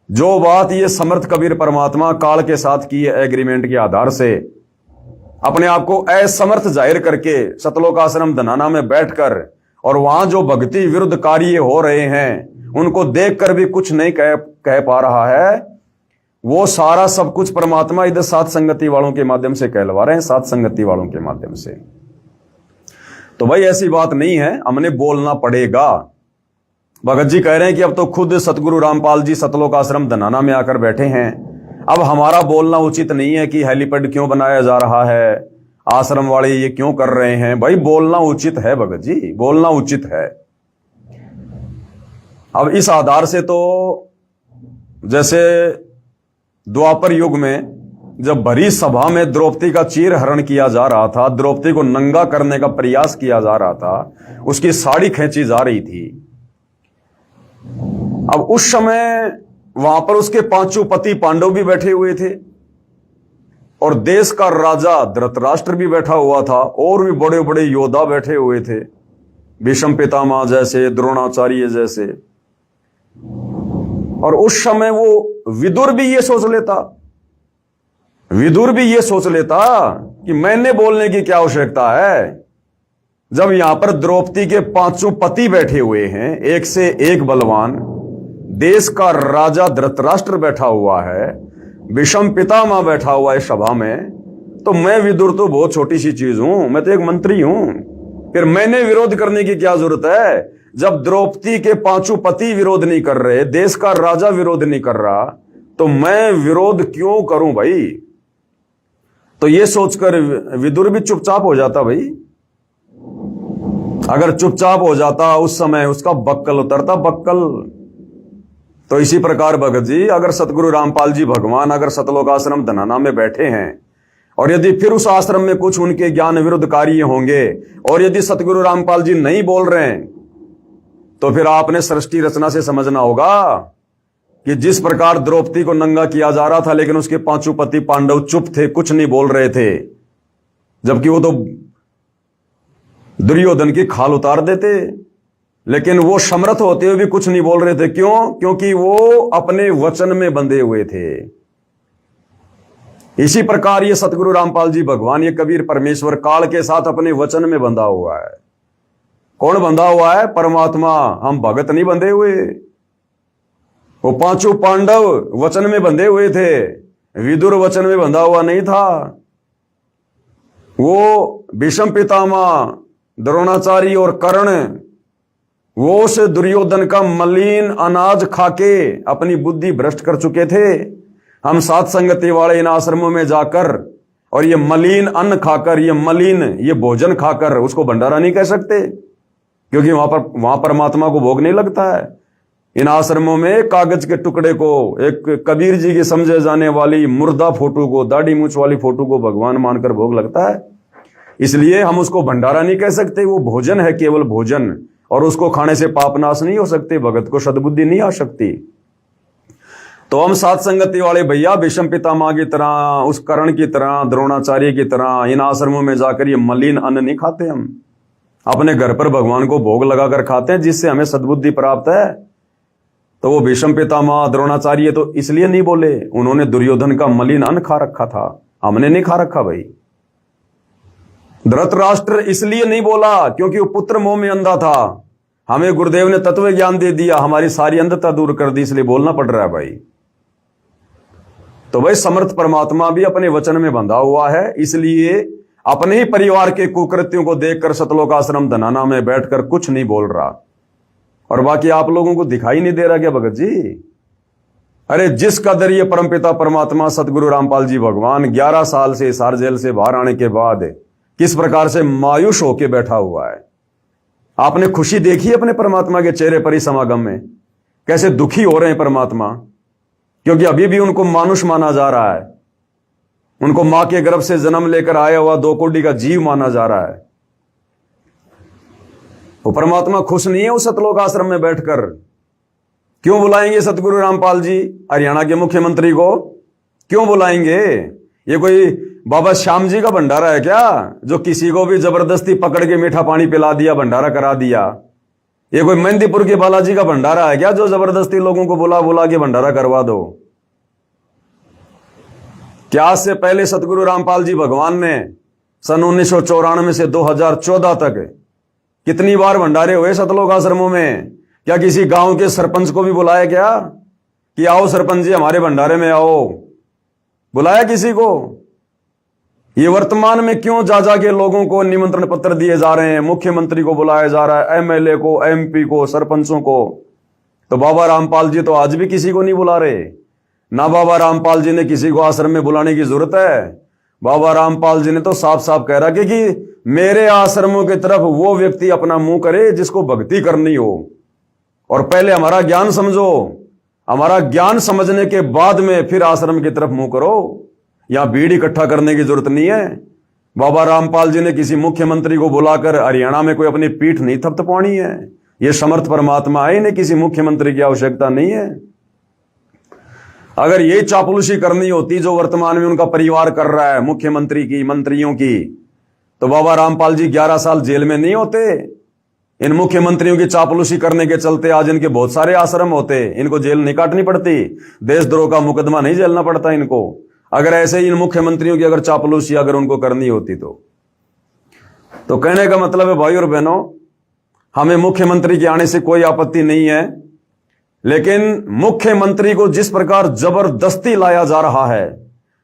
जो बात ये समर्थ कबीर परमात्मा काल के साथ की एग्रीमेंट के आधार से अपने आप को असमर्थ जाहिर करके सतलोक आश्रम धनाना में बैठकर, और वहां जो भक्ति विरुद्ध कार्य हो रहे हैं उनको देखकर भी कुछ नहीं कह पा रहा है, वो सारा सब कुछ परमात्मा इधर साथ संगति वालों के माध्यम से कहलवा रहे हैं, साथ संगति वालों के माध्यम से। तो भाई ऐसी बात नहीं है, हमने बोलना पड़ेगा। भगत जी कह रहे हैं कि अब तो खुद सतगुरु रामपाल जी सतलोक आश्रम धनाना में आकर बैठे हैं, अब हमारा बोलना उचित नहीं है कि हेलीपैड क्यों बनाया जा रहा है, आश्रम वाले ये क्यों कर रहे हैं। भाई बोलना उचित है भगत जी, बोलना उचित है। अब इस आधार से तो जैसे द्वापर युग में जब भरी सभा में द्रौपदी का चीर हरण किया जा रहा था, द्रौपदी को नंगा करने का प्रयास किया जा रहा था, उसकी साड़ी खींची जा रही थी। अब उस समय वहां पर उसके पांचों पति पांडव भी बैठे हुए थे और देश का राजा धृतराष्ट्र भी बैठा हुआ था और भी बड़े बड़े योद्धा बैठे हुए थे, भीष्म पितामह जैसे, द्रोणाचार्य जैसे। और उस समय वो विदुर भी ये सोच लेता कि मैंने बोलने की क्या आवश्यकता है, जब यहां पर द्रौपदी के पांचों पति बैठे हुए हैं, एक से एक बलवान, देश का राजा धृतराष्ट्र बैठा हुआ है, भीष्म पितामह बैठा हुआ है सभा में, तो मैं विदुर तो बहुत छोटी सी चीज हूं, मैं तो एक मंत्री हूं, फिर मैंने विरोध करने की क्या जरूरत है? जब द्रौपदी के पांचों पति विरोध नहीं कर रहे, देश का राजा विरोध नहीं कर रहा, तो मैं विरोध क्यों करूं भाई? तो ये सोचकर विदुर भी चुपचाप हो जाता भाई। अगर चुपचाप हो जाता उस समय उसका बक्कल उतरता, बक्कल। तो इसी प्रकार भगत जी, अगर सतगुरु रामपाल जी भगवान अगर सतलोक आश्रम धनाना में बैठे हैं और यदि फिर उस आश्रम में कुछ उनके ज्ञान विरुद्ध कार्य होंगे और यदि सतगुरु रामपाल जी नहीं बोल रहे हैं, तो फिर आपने सृष्टि रचना से समझना होगा कि जिस प्रकार द्रौपदी को नंगा किया जा रहा था लेकिन उसके पांचों पति पांडव चुप थे, कुछ नहीं बोल रहे थे, जबकि वो तो दुर्योधन की खाल उतार देते, लेकिन वो समर्थ होते हुए भी कुछ नहीं बोल रहे थे। क्यों? क्योंकि वो अपने वचन में बंधे हुए थे। इसी प्रकार ये सतगुरु रामपाल जी भगवान, ये कबीर परमेश्वर काल के साथ अपने वचन में बंधा हुआ है। कौन बंधा हुआ है? परमात्मा। हम भगत नहीं बंधे हुए। वो पांचों पांडव वचन में बंधे हुए थे, विदुर वचन में बंधा हुआ नहीं था। वो भीष्म पितामह, द्रोणाचार्य और कर्ण, वो उस दुर्योधन का मलिन अनाज खाके अपनी बुद्धि भ्रष्ट कर चुके थे। हम सात संगति वाले इन आश्रमों में जाकर और ये मलिन अन्न खाकर, ये भोजन खाकर उसको भंडारा नहीं कह सकते, क्योंकि वहां परमात्मा को भोग नहीं लगता है। इन आश्रमों में कागज के टुकड़े को, एक कबीर जी की समझे जाने वाली मुर्दा फोटो को, दाढ़ी मूछ वाली फोटो को भगवान मानकर भोग लगता है। इसलिए हम उसको भंडारा नहीं कह सकते, वो भोजन है, केवल भोजन, और उसको खाने से पाप नाश नहीं हो सकते, भगत को सद्बुद्धि नहीं आ सकती। तो हम सात संगति वाले भैया भीष्म पितामह की तरह, उस कर्ण की तरह, द्रोणाचार्य की तरह इन आश्रमों में जाकर ये मलिन अन्न नहीं खाते। हम अपने घर पर भगवान को भोग लगाकर खाते हैं, जिससे हमें सद्बुद्धि प्राप्त है। तो वो भीष्म पितामह, द्रोणाचार्य तो इसलिए नहीं बोले, उन्होंने दुर्योधन का मलिन अन्न खा रखा था, हमने नहीं खा रखा भाई। धृतराष्ट्र इसलिए नहीं बोला क्योंकि वो पुत्र मोह में अंधा था, हमें गुरुदेव ने तत्व ज्ञान दे दिया, हमारी सारी अंधता दूर कर दी, इसलिए बोलना पड़ रहा है भाई। तो भाई समर्थ परमात्मा भी अपने वचन में बंधा हुआ है, इसलिए अपने ही परिवार के कुकृत्यों को देखकर सतलोक आश्रम धनाना में बैठकर कुछ नहीं बोल रहा। और बाकी आप लोगों को दिखाई नहीं दे रहा क्या भगत जी? अरे जिस कदर ये परमपिता परमात्मा सतगुरु रामपाल जी भगवान 11 साल से सार जेल से बाहर आने के बाद किस प्रकार से मायूस होके बैठा हुआ है। आपने खुशी देखी अपने परमात्मा के चेहरे पर ही समागम में? कैसे दुखी हो रहे हैं परमात्मा, क्योंकि अभी भी उनको मानुष माना जा रहा है, उनको मां के गर्भ से जन्म लेकर आया हुआ 2 कोटि का जीव माना जा रहा है। वो परमात्मा खुश नहीं है उस सतलोक आश्रम में बैठकर। क्यों बुलाएंगे सतगुरु रामपाल जी हरियाणा के मुख्यमंत्री को? क्यों बुलाएंगे? ये कोई बाबा श्याम जी का भंडारा है क्या, जो किसी को भी जबरदस्ती पकड़ के मीठा पानी पिला दिया, भंडारा करा दिया? ये कोई मेहंदीपुर के बालाजी का भंडारा है क्या, जो जबरदस्ती लोगों को बुला बुला के भंडारा करवा दो? क्या आज से पहले सतगुरु रामपाल जी भगवान ने सन 1994 से 2014 तक कितनी बार भंडारे हुए सतलोक आश्रमों में? क्या किसी गांव के सरपंच को भी बुलाया क्या कि आओ सरपंच जी हमारे भंडारे में आओ? बुलाया किसी को? ये वर्तमान में क्यों जा के लोगों को निमंत्रण पत्र दिए जा रहे हैं? मुख्यमंत्री को बुलाया जा रहा है, एमएलए को, एमपी को, सरपंचों को। तो बाबा रामपाल जी तो आज भी किसी को नहीं बुला रहे ना। बाबा रामपाल जी ने किसी को आश्रम में बुलाने की जरूरत है? बाबा रामपाल जी ने तो साफ साफ कह रहा कि मेरे आश्रमों की तरफ वो व्यक्ति अपना मुंह करे जिसको भक्ति करनी हो, और पहले हमारा ज्ञान समझो। हमारा ज्ञान समझने के बाद में फिर आश्रम की तरफ मुंह करो। यहां भीड़ इकट्ठा करने की जरूरत नहीं है। बाबा रामपाल जी ने किसी मुख्यमंत्री को बुलाकर हरियाणा में कोई अपनी पीठ नहीं थपथपानी है। ये समर्थ परमात्मा है, इन्हें किसी मुख्यमंत्री की आवश्यकता नहीं है। अगर ये चापलूसी करनी होती जो वर्तमान में उनका परिवार कर रहा है, मुख्यमंत्री की, मंत्रियों की, तो बाबा रामपाल जी 11 साल जेल में नहीं होते। इन मुख्यमंत्रियों की चापलूसी करने के चलते आज इनके बहुत सारे आश्रम होते, इनको जेल नहीं काटनी पड़ती, देशद्रोह का मुकदमा नहीं झेलना पड़ता इनको। अगर ऐसे ही इन मुख्यमंत्रियों की अगर चापलूसी अगर उनको करनी होती तो कहने का मतलब है भाई और बहनों, हमें मुख्यमंत्री के आने से कोई आपत्ति नहीं है, लेकिन मुख्यमंत्री को जिस प्रकार जबरदस्ती लाया जा रहा है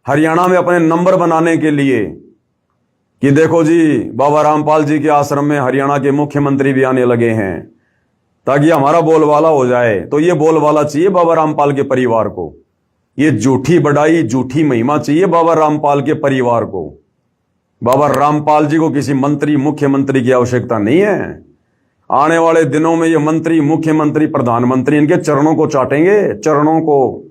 हरियाणा में अपने नंबर बनाने के लिए कि देखो जी बाबा रामपाल जी के आश्रम में हरियाणा के मुख्यमंत्री भी आने लगे हैं ताकि हमारा बोलबाला हो जाए, तो ये बोलबाला चाहिए बाबा रामपाल के परिवार को। ये झूठी बड़ाई, झूठी महिमा चाहिए बाबा रामपाल के परिवार को। बाबा रामपाल जी को किसी मंत्री, मुख्यमंत्री की आवश्यकता नहीं है। आने वाले दिनों में ये मंत्री, मुख्यमंत्री, प्रधानमंत्री इनके चरणों को चाटेंगे, चरणों को।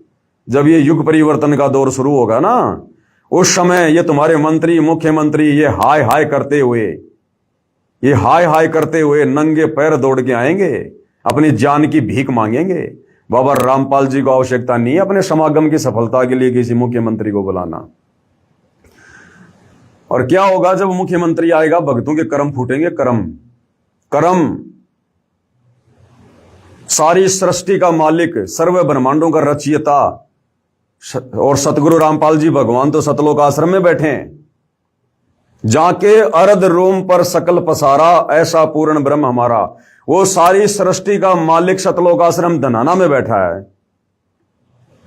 जब ये युग परिवर्तन का दौर शुरू होगा ना, उस समय ये तुम्हारे मंत्री, मुख्यमंत्री ये हाय हाय करते हुए नंगे पैर दौड़ के आएंगे, अपनी जान की भीख मांगेंगे। बाबा रामपाल जी को आवश्यकता नहीं है अपने समागम की सफलता के लिए किसी मुख्यमंत्री को बुलाना। और क्या होगा जब मुख्यमंत्री आएगा? भक्तों के कर्म फूटेंगे, कर्म। सारी सृष्टि का मालिक, सर्व ब्रह्मांडों का रचयिता और सतगुरु रामपाल जी भगवान तो सतलोक आश्रम में बैठे हैं। जाके अर्ध रोम पर सकल पसारा, ऐसा पूर्ण ब्रह्म हमारा। वो सारी सृष्टि का मालिक सतलोक आश्रम धनाना में बैठा है।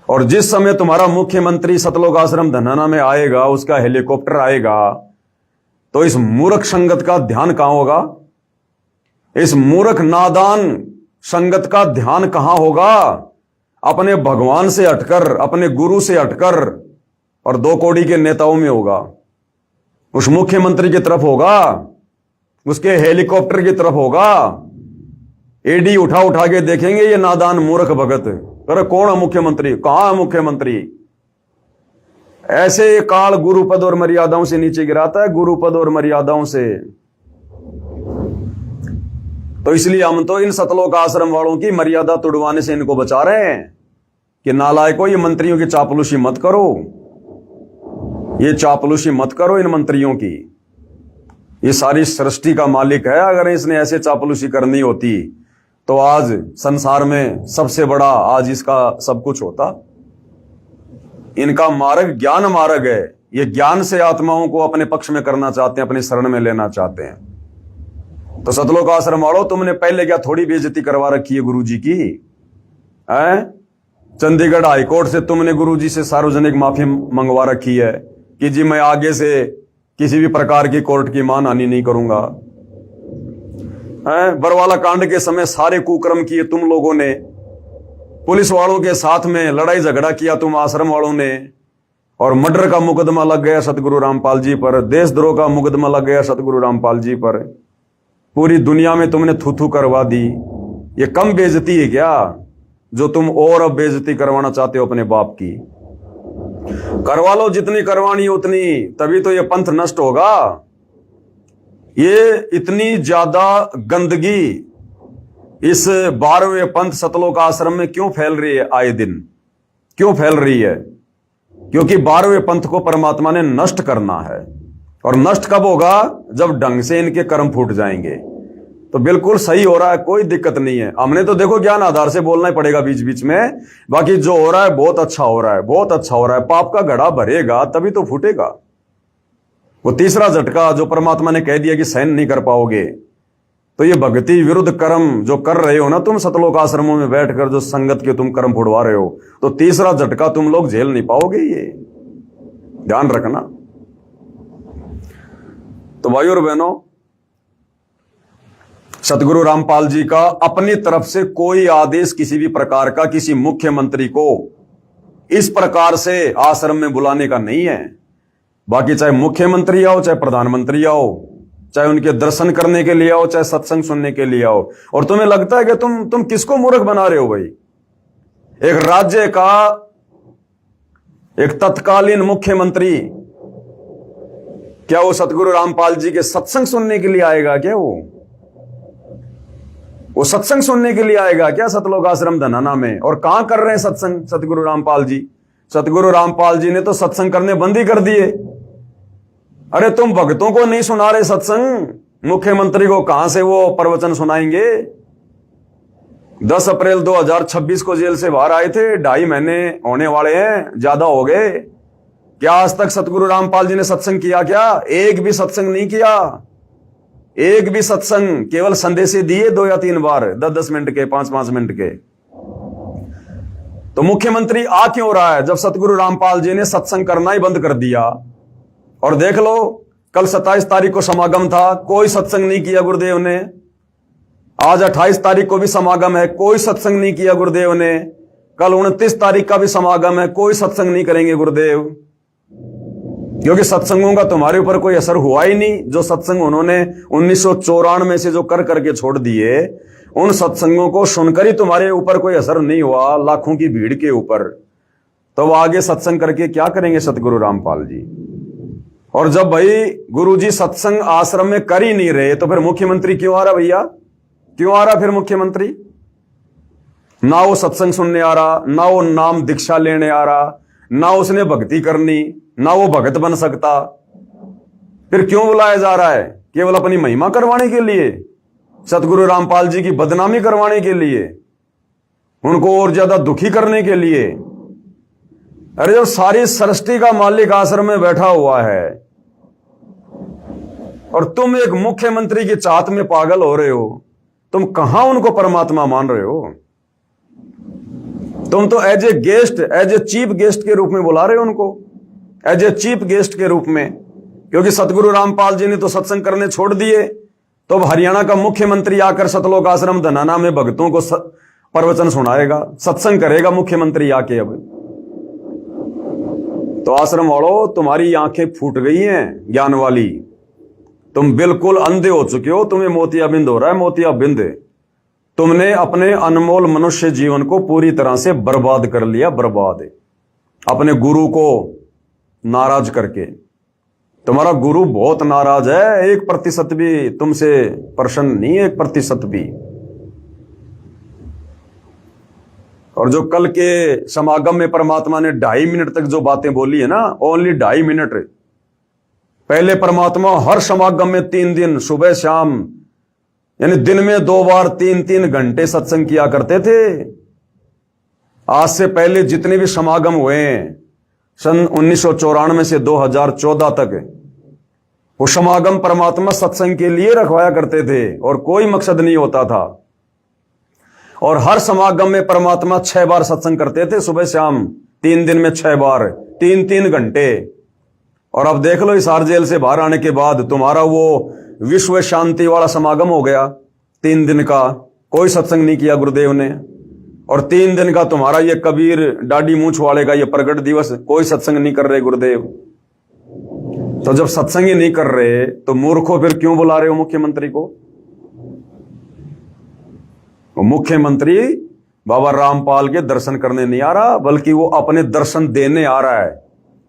और जिस समय तुम्हारा मुख्यमंत्री सतलोक आश्रम धनाना में आएगा, उसका हेलीकॉप्टर आएगा, तो इस मूर्ख संगत का ध्यान कहां होगा? इस मूर्ख नादान संगत का ध्यान कहां होगा? अपने भगवान से हटकर, अपने गुरु से हटकर और 2 कौड़ी के नेताओं में होगा। उस मुख्यमंत्री की तरफ होगा, उसके हेलीकॉप्टर की तरफ होगा। एडी उठा के देखेंगे ये नादान मूर्ख भगत, अरे कौन है मुख्यमंत्री, कहां है मुख्यमंत्री? ऐसे काल गुरुपद और मर्यादाओं से नीचे गिराता है, गुरुपद और मर्यादाओं से। तो इसलिए हम तो इन सतलोक आश्रम वालों की मर्यादा तुड़वाने से इनको बचा रहे हैं कि नालायकों, ये मंत्रियों की चापलूसी मत करो, ये चापलूसी मत करो इन मंत्रियों की। ये सारी सृष्टि का मालिक है। अगर इसने ऐसे चापलूसी करनी होती तो आज संसार में सबसे बड़ा आज इसका सब कुछ होता। इनका मार्ग ज्ञान मार्ग है। ये ज्ञान से आत्माओं को अपने पक्ष में करना चाहते हैं, अपनी शरण में लेना चाहते हैं। तो सतलोक आश्रम वालों, तुमने पहले क्या थोड़ी बेइज्जती करवा रखी है गुरुजी की? चंडीगढ़ हाईकोर्ट से तुमने गुरुजी से सार्वजनिक माफी मंगवा रखी है कि जी मैं आगे से किसी भी प्रकार की कोर्ट की मानहानि नहीं करूंगा। बरवाला कांड के समय सारे कुकर्म किए तुम लोगों ने, पुलिस वालों के साथ में लड़ाई झगड़ा किया तुम आश्रम वालों ने, और मर्डर का मुकदमा लग गया सतगुरु रामपाल जी पर, देशद्रोह का मुकदमा लग गया सतगुरु रामपाल जी पर। पूरी दुनिया में तुमने थू करवा दी। ये कम बेइज्जती है क्या जो तुम और अब बेइज्जती करवाना चाहते हो अपने बाप की? करवा लो जितनी करवानी उतनी, तभी तो ये पंथ नष्ट होगा। ये इतनी ज्यादा गंदगी इस 12वें पंथ सतलोक आश्रम में क्यों फैल रही है? आए दिन क्यों फैल रही है? क्योंकि 12वें पंथ को परमात्मा ने नष्ट करना है। और नष्ट कब होगा? जब ढंग से इनके कर्म फूट जाएंगे। तो बिल्कुल सही हो रहा है, कोई दिक्कत नहीं है। हमने तो देखो ज्ञान आधार से बोलना ही पड़ेगा बीच बीच में। बाकी जो हो रहा है बहुत अच्छा हो रहा है, बहुत अच्छा हो रहा है। पाप का घड़ा भरेगा तभी तो फूटेगा। वो तीसरा झटका जो परमात्मा ने कह दिया कि सहन नहीं कर पाओगे, तो ये भक्ति विरुद्ध कर्म जो कर रहे हो ना तुम सतलोक आश्रमों में बैठकर, जो संगत के तुम कर्म फुड़वा रहे हो, तो तीसरा झटका तुम लोग झेल नहीं पाओगे। ये ध्यान रखना। तो भाई और बहनों, सतगुरु रामपाल जी का अपनी तरफ से कोई आदेश किसी भी प्रकार का किसी मुख्यमंत्री को इस प्रकार से आश्रम में बुलाने का नहीं है। बाकी चाहे मुख्यमंत्री आओ चाहे प्रधानमंत्री आओ, चाहे उनके दर्शन करने के लिए आओ, चाहे सत्संग सुनने के लिए आओ। और तुम्हें लगता है कि तुम किसको मूर्ख बना रहे हो भाई? एक राज्य का एक तत्कालीन मुख्यमंत्री क्या वो सतगुरु रामपाल जी के सत्संग सुनने के लिए आएगा क्या? वो सत्संग सुनने के लिए आएगा क्या सतलोक आश्रम धनाना में? और कहां कर रहे हैं सत्संग सतगुरु रामपाल जी? सतगुरु रामपाल जी ने तो सत्संग करने बंद ही कर दिए। अरे तुम भक्तों को नहीं सुना रहे सत्संग, मुख्यमंत्री को कहां से वो प्रवचन सुनाएंगे? 10 अप्रैल 2026 को जेल से बाहर आए थे, 2.5 महीने होने वाले हैं, ज्यादा हो गए। क्या आज तक सतगुरु रामपाल जी ने सत्संग किया क्या? एक भी सत्संग नहीं किया, एक भी सत्संग। केवल संदेश दिए 2 या 3 बार, 10-10 मिनट के, 5-5 मिनट के। तो मुख्यमंत्री आ क्यों रहा है जब सतगुरु रामपाल जी ने सत्संग करना ही बंद कर दिया? और देख लो, कल 27 तारीख को समागम था, कोई सत्संग नहीं किया गुरुदेव ने। आज 28 तारीख को भी समागम है, कोई सत्संग नहीं किया गुरुदेव ने। कल 29 तारीख का भी समागम है, कोई सत्संग नहीं करेंगे गुरुदेव, क्योंकि सत्संगों का तुम्हारे ऊपर कोई असर हुआ ही नहीं। जो सत्संग उन्होंने 1994 से जो कर करके छोड़ दिए, उन सत्संगों को सुनकर ही तुम्हारे ऊपर कोई असर नहीं हुआ, लाखों की भीड़ के ऊपर। तो आगे सत्संग करके क्या करेंगे सतगुरु रामपाल जी? और जब भाई गुरुजी सत्संग आश्रम में कर ही नहीं रहे, तो फिर मुख्यमंत्री क्यों आ रहा भैया? क्यों आ रहा फिर मुख्यमंत्री? ना वो सत्संग सुनने आ रहा, ना वो नाम दीक्षा लेने आ रहा, ना उसने भक्ति करनी, ना वो भगत बन सकता। फिर क्यों बुलाया जा रहा है? केवल अपनी महिमा करवाने के लिए, सतगुरु रामपाल जी की बदनामी करवाने के लिए, उनको और ज्यादा दुखी करने के लिए। अरे जब सारी सृष्टि का मालिक आश्रम में बैठा हुआ है और तुम एक मुख्यमंत्री की चाहत में पागल हो रहे हो, तुम कहां उनको परमात्मा मान रहे हो? तुम तो as a guest, as a chief guest के रूप में बुला रहे हो उनको, एज ए चीफ गेस्ट के रूप में। क्योंकि सतगुरु रामपाल जी ने तो सत्संग करने छोड़ दिए, तो अब हरियाणा का मुख्यमंत्री आकर सतलोक आश्रम धनाना में भक्तों को प्रवचन सुनाएगा, सत्संग करेगा मुख्यमंत्री आके। अब तो आश्रम वालों, तुम्हारी आंखें फूट गई हैं ज्ञान वाली, तुम बिल्कुल अंधे हो चुके हो। तुम्हें मोतियाबिंद हो रहा है, मोतियाबिंद। तुमने अपने अनमोल मनुष्य जीवन को पूरी तरह से बर्बाद कर लिया, बर्बाद। अपने गुरु को नाराज करके। तुम्हारा गुरु बहुत नाराज है, 1% भी तुमसे प्रसन्न नहीं है, 1% भी। और जो कल के समागम में परमात्मा ने 2.5 मिनट तक जो बातें बोली है ना, ओनली 2.5 मिनट। पहले परमात्मा हर समागम में 3 दिन सुबह शाम, यानी दिन में 2 बार 3-3 घंटे सत्संग किया करते थे। आज से पहले जितने भी समागम हुए हैं सन 1994 से 2014 तक, वो समागम परमात्मा सत्संग के लिए रखवाया करते थे और कोई मकसद नहीं होता था। और हर समागम में परमात्मा 6 बार सत्संग करते थे, सुबह शाम, 3 दिन में 6 बार, 3-3 घंटे। और अब देख लो, हिसार जेल से बाहर आने के बाद तुम्हारा वो विश्व शांति वाला समागम हो गया 3 दिन का, कोई सत्संग नहीं किया गुरुदेव ने। और 3 दिन का तुम्हारा ये कबीर डाडी मूछ वाले का ये प्रगट दिवस, कोई सत्संग नहीं कर रहे गुरुदेव। तो जब सत्संग ही नहीं कर रहे, तो मूर्खों फिर क्यों बुला रहे हो मुख्यमंत्री को? वो मुख्यमंत्री बाबा रामपाल के दर्शन करने नहीं आ रहा, बल्कि वो अपने दर्शन देने आ रहा है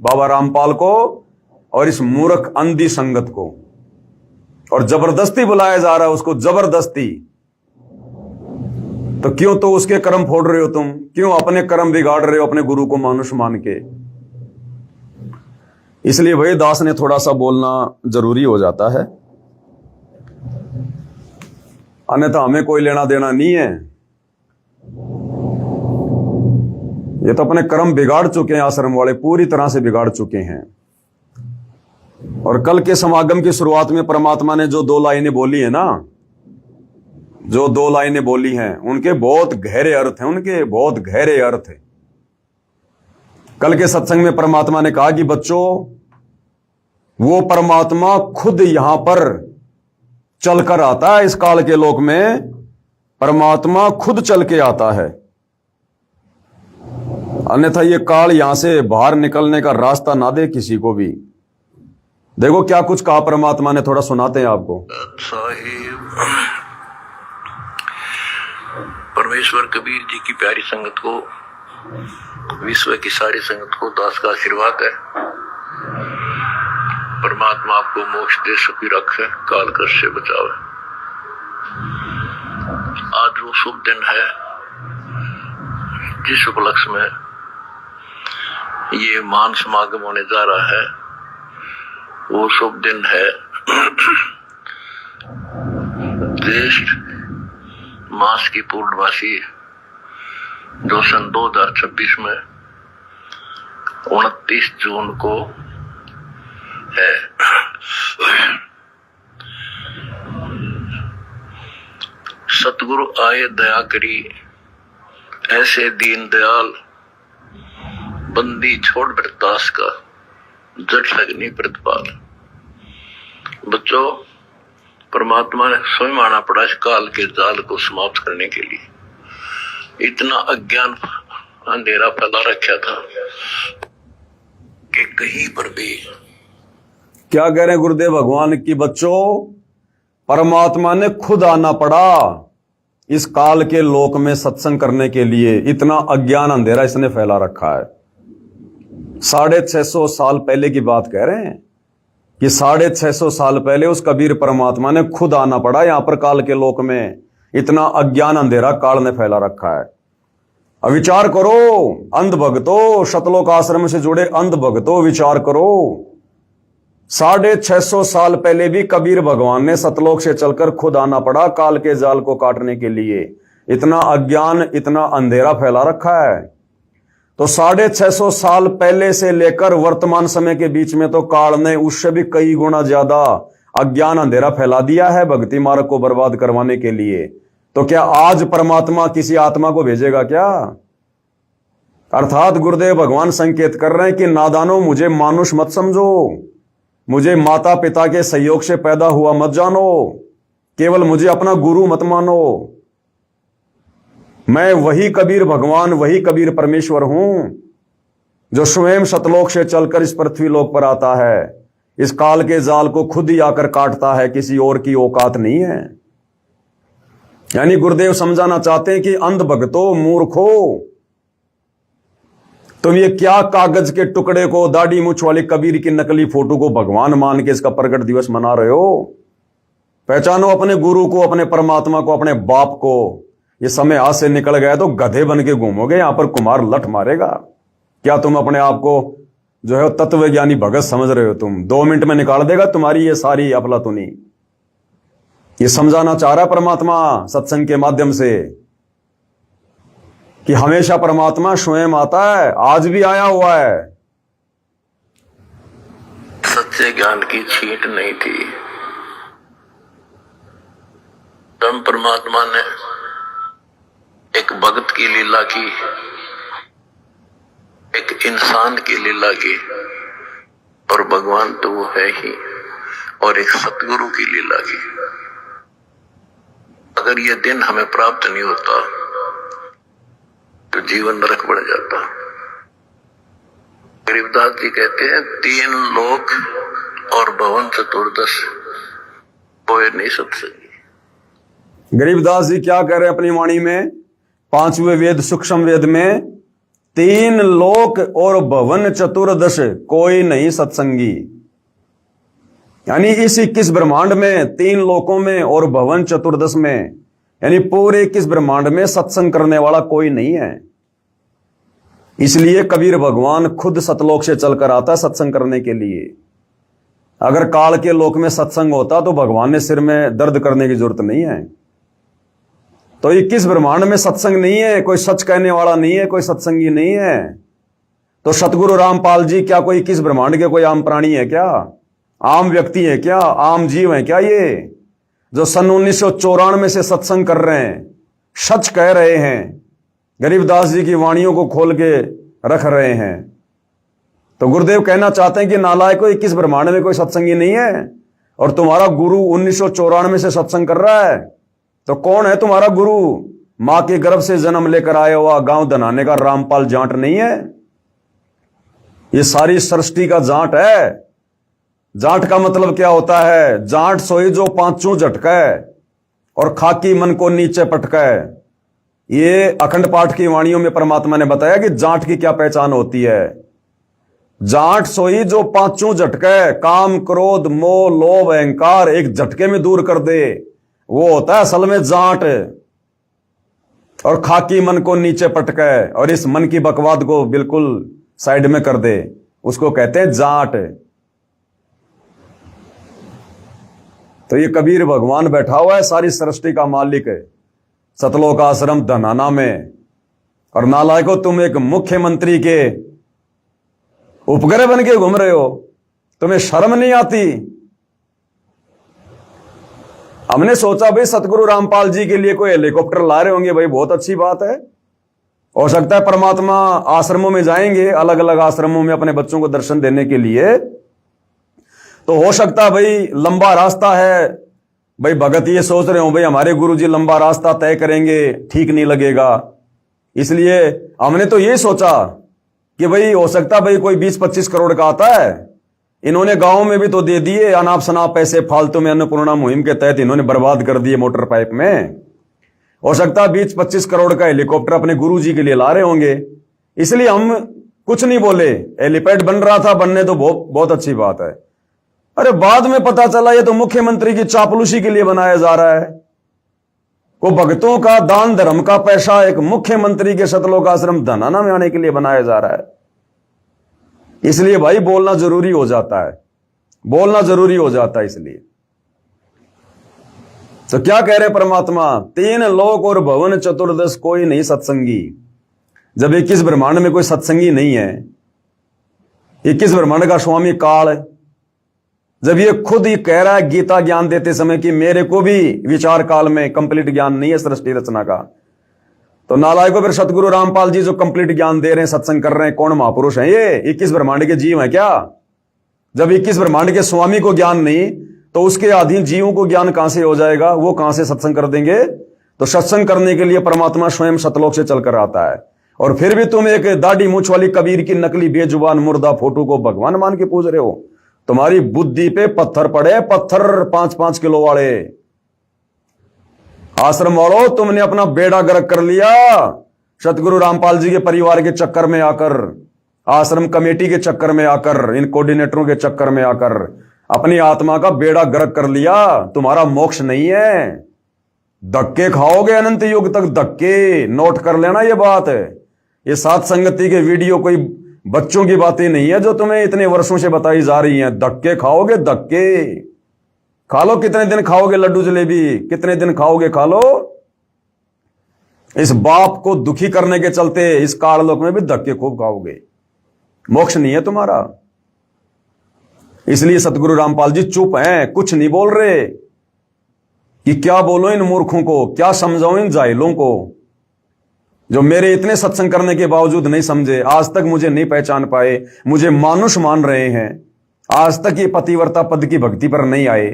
बाबा रामपाल को और इस मूर्ख अंधी संगत को। और जबरदस्ती बुलाया जा रहा है उसको, जबरदस्ती। तो क्यों तो उसके कर्म फोड़ रहे हो तुम? क्यों अपने कर्म बिगाड़ रहे हो अपने गुरु को मानुष मान के? इसलिए भाई दास ने थोड़ा सा बोलना जरूरी हो जाता है, अन्यथा हमें कोई लेना देना नहीं है। ये तो अपने कर्म बिगाड़ चुके हैं, आश्रम वाले पूरी तरह से बिगाड़ चुके हैं। और कल के समागम की शुरुआत में परमात्मा ने जो 2 लाइनें बोली है ना, जो 2 लाइनें बोली हैं, उनके बहुत गहरे अर्थ हैं, उनके बहुत गहरे अर्थ हैं। कल के सत्संग में परमात्मा ने कहा कि बच्चों, वो परमात्मा खुद यहां पर चलकर आता है। इस काल के लोक में परमात्मा खुद चल के आता है, अन्यथा ये काल यहां से बाहर निकलने का रास्ता ना दे किसी को भी। देखो क्या कुछ कहा परमात्मा ने, थोड़ा सुनाते हैं आपको। साहिब परमेश्वर कबीर जी की प्यारी संगत को, विश्व की सारी संगत को दास का आशीर्वाद है। परमात्मा आपको मोक्ष दे, सुखी रखे, काल कष्ट से बचावे। आज वो शुभ दिन है जिस उपलक्ष्य में ये मान समागम होने जा रहा है। वो शुभ दिन है ज्येष्ठ मास की पूर्णवासी, जो सन 2026 में 29 जून को है। सतगुरु आए दया करी, ऐसे दीन दयाल, बंदी छोड़ बरदास का, जट लगनी प्रतिपाल। बच्चों, परमात्मा ने स्वयं आना पड़ा इस काल के जाल को समाप्त करने के लिए। इतना अज्ञान अंधेरा फैला रखा था कि कहीं पर भी। क्या कह रहे हैं गुरुदेव भगवान की बच्चों, परमात्मा ने खुद आना पड़ा इस काल के लोक में सत्संग करने के लिए। इतना अज्ञान अंधेरा इसने फैला रखा है। 650 साल पहले की बात कह रहे हैं कि 650 साल पहले उस कबीर परमात्मा ने खुद आना पड़ा यहां पर काल के लोक में। इतना अज्ञान अंधेरा काल ने फैला रखा है। अब विचार करो अंध भक्तों, सतलोक आश्रम से जुड़े अंध भक्तों, विचार करो। 650 साल पहले भी कबीर भगवान ने सतलोक से चलकर खुद आना पड़ा काल के जाल को काटने के लिए। इतना अज्ञान, इतना अंधेरा फैला रखा है। तो 650 साल पहले से लेकर वर्तमान समय के बीच में तो काल ने उससे भी कई गुना ज्यादा अज्ञान अंधेरा फैला दिया है भक्ति मार्ग को बर्बाद करवाने के लिए। तो क्या आज परमात्मा किसी आत्मा को भेजेगा क्या? अर्थात गुरुदेव भगवान संकेत कर रहे हैं कि नादानो, मुझे मानुष मत समझो, मुझे माता पिता के सहयोग से पैदा हुआ मत जानो, केवल मुझे अपना गुरु मत मानो। मैं वही कबीर भगवान, वही कबीर परमेश्वर हूं जो स्वयं सतलोक से चलकर इस पृथ्वी लोक पर आता है। इस काल के जाल को खुद ही आकर काटता है, किसी और की औकात नहीं है। यानी गुरुदेव समझाना चाहते हैं कि अंध भक्तों, मूर्खो, तुम ये क्या कागज के टुकड़े को, दाढ़ी मूछ वाले कबीर की नकली फोटो को भगवान मान के इसका प्रकट दिवस मना रहे हो? पहचानो अपने गुरु को, अपने परमात्मा को, अपने बाप को। ये समय हाथ से निकल गया तो गधे बन के घूमोगे, यहां पर कुमार लठ मारेगा। क्या तुम अपने आप को जो है तत्वज्ञानी भगत समझ रहे हो? तुम 2 मिनट में निकाल देगा तुम्हारी ये सारी अफलातुनी। ये समझाना चाह रहा है परमात्मा सत्संग के माध्यम से कि हमेशा परमात्मा स्वयं आता है, आज भी आया हुआ है। सच्चे ज्ञान की छींट नहीं थी। तब परमात्मा ने एक भगत की लीला की, एक इंसान की लीला की, और भगवान तो वो है ही, और एक सतगुरु की लीला की। अगर ये दिन हमें प्राप्त नहीं होता तो जीवन नरक बढ़ जाता। गरीबदास जी कहते हैं 3 लोक और भवन चतुर्दश कोई नहीं सत्संगी। गरीबदास जी क्या कह रहे हैं अपनी वाणी में? 5वें वेद सूक्ष्म वेद में 3 लोक और भवन चतुर्दश कोई नहीं सत्संगी। यानी इस 21 ब्रह्मांड में 3 लोकों में और भवन चतुर्दश में, यानी पूरे 21 ब्रह्मांड में सत्संग करने वाला कोई नहीं है। इसलिए कबीर भगवान खुद सतलोक से चलकर आता सत्संग करने के लिए। अगर काल के लोक में सत्संग होता तो भगवान ने सिर में दर्द करने की जरूरत नहीं है। तो 21 ब्रह्मांड में सत्संग नहीं है, कोई सच कहने वाला नहीं है, कोई सत्संगी नहीं है। तो सतगुरु रामपाल जी क्या कोई 21 ब्रह्मांड के कोई आम प्राणी है क्या? आम व्यक्ति है क्या? आम जीव है क्या? ये जो सन 1994 से सत्संग कर रहे हैं, सच कह रहे हैं, गरीबदास जी की वाणियों को खोल के रख रहे हैं। तो गुरुदेव कहना चाहते हैं कि नालायक को 21 ब्रह्मांड में कोई सत्संगी नहीं है, और तुम्हारा गुरु 1994 से सत्संग कर रहा है। तो कौन है तुम्हारा गुरु? मां के गर्भ से जन्म लेकर आया हुआ गांव धनाने का रामपाल जाट नहीं है? ये सारी सृष्टि का जाट है। जाट का मतलब क्या होता है? जाट सोई जो पांचों झटका है और खाकी मन को नीचे पटका है। ये अखंड पाठ की वाणियों में परमात्मा ने बताया कि जाट की क्या पहचान होती है। जाट सोई जो पांचों झटका है, काम क्रोध मोह लोभ अहंकार एक झटके में दूर कर दे, वो होता है असल में जाट। और खाकी मन को नीचे पटका है और इस मन की बकवाद को बिल्कुल साइड में कर दे, उसको कहते हैं जाट। तो ये कबीर भगवान बैठा हुआ है, सारी सृष्टि का मालिक है, सतलोक आश्रम धनाना में। और नालायको, तुम एक मुख्यमंत्री के उपग्रह बन के घूम रहे हो, तुम्हें शर्म नहीं आती? हमने सोचा भाई सतगुरु रामपाल जी के लिए कोई हेलीकॉप्टर ला रहे होंगे, भाई बहुत अच्छी बात है। हो सकता है परमात्मा आश्रमों में जाएंगे, अलग अलग आश्रमों में अपने बच्चों को दर्शन देने के लिए, तो हो सकता है भाई लंबा रास्ता है, भाई भगत ये सोच रहे हो भाई हमारे गुरुजी लंबा रास्ता तय करेंगे, ठीक नहीं लगेगा। इसलिए हमने तो ये सोचा कि भाई हो सकता भाई कोई 20-25 करोड़ का आता है, इन्होंने गांव में भी तो दे दिए अनाप शनाप पैसे, फालतू में अन्नपूर्णा मुहिम के तहत इन्होंने बर्बाद कर दिए मोटर पाइप में। हो सकता है 20-25 करोड़ का हेलीकॉप्टर अपने गुरुजी के लिए ला रहे होंगे, इसलिए हम कुछ नहीं बोले। हेलीपैड बन रहा था, बनने तो बहुत अच्छी बात है। अरे बाद में पता चला ये तो मुख्यमंत्री की चापलूसी के लिए बनाया जा रहा है। वो भक्तों का दान धर्म का पैसा एक मुख्यमंत्री के सतलोक आश्रम धनाना में आने के लिए बनाया जा रहा है। इसलिए भाई बोलना जरूरी हो जाता है, बोलना जरूरी हो जाता है। इसलिए तो क्या कह रहे परमात्मा? 3 लोक और भवन चतुर्दश कोई नहीं सत्संगी। जब 21 ब्रह्मांड में कोई सत्संगी नहीं है, 21 ब्रह्मांड का स्वामी काल है, जब ये खुद ही कह रहा है गीता ज्ञान देते समय कि मेरे को भी विचार काल में कंप्लीट ज्ञान नहीं है सृष्टि रचना का, तो नालायकों फिर सतगुरु रामपाल जी जो कंप्लीट ज्ञान दे रहे हैं, सत्संग कर रहे हैं, कौन महापुरुष हैं ये? 21 ब्रह्मांड के जीव हैं क्या? जब 21 ब्रह्मांड के स्वामी को ज्ञान नहीं, तो उसके अधीन जीवों को ज्ञान कहां से हो जाएगा? वो कहां से सत्संग कर देंगे? तो सत्संग करने के लिए परमात्मा स्वयं सतलोक से चलकर आता है। और फिर भी तुम एक दाढ़ी मूछ वाली कबीर की नकली बेजुबान मुर्दा फोटो को भगवान मान के पूज रहे हो। तुम्हारी बुद्धि पे पत्थर पड़े, पत्थर 5-5 किलो वाले। आश्रम वालों, तुमने अपना बेड़ा गर्क कर लिया सतगुरु रामपाल जी के परिवार के चक्कर में आकर, आश्रम कमेटी के चक्कर में आकर, इन कोऑर्डिनेटरों के चक्कर में आकर अपनी आत्मा का बेड़ा गर्क कर लिया। तुम्हारा मोक्ष नहीं है, धक्के खाओगे अनंत युग तक, धक्के। नोट कर लेना ये बात है। ये सात संगति के वीडियो कोई बच्चों की बातें नहीं है जो तुम्हें इतने वर्षों से बताई जा रही हैं। धक्के खाओगे, धक्के खा लो। कितने दिन खाओगे लड्डू जलेबी? कितने दिन खाओगे? खा लो। इस बाप को दुखी करने के चलते इस काललोक में भी धक्के खूब खाओगे। मोक्ष नहीं है तुम्हारा। इसलिए सतगुरु रामपाल जी चुप हैं, कुछ नहीं बोल रहे कि क्या बोलो इन मूर्खों को, क्या समझाओ इन जाहिलों को जो मेरे इतने सत्संग करने के बावजूद नहीं समझे, आज तक मुझे नहीं पहचान पाए, मुझे मानुष मान रहे हैं, आज तक ये पतिव्रता पद की भक्ति पर नहीं आए।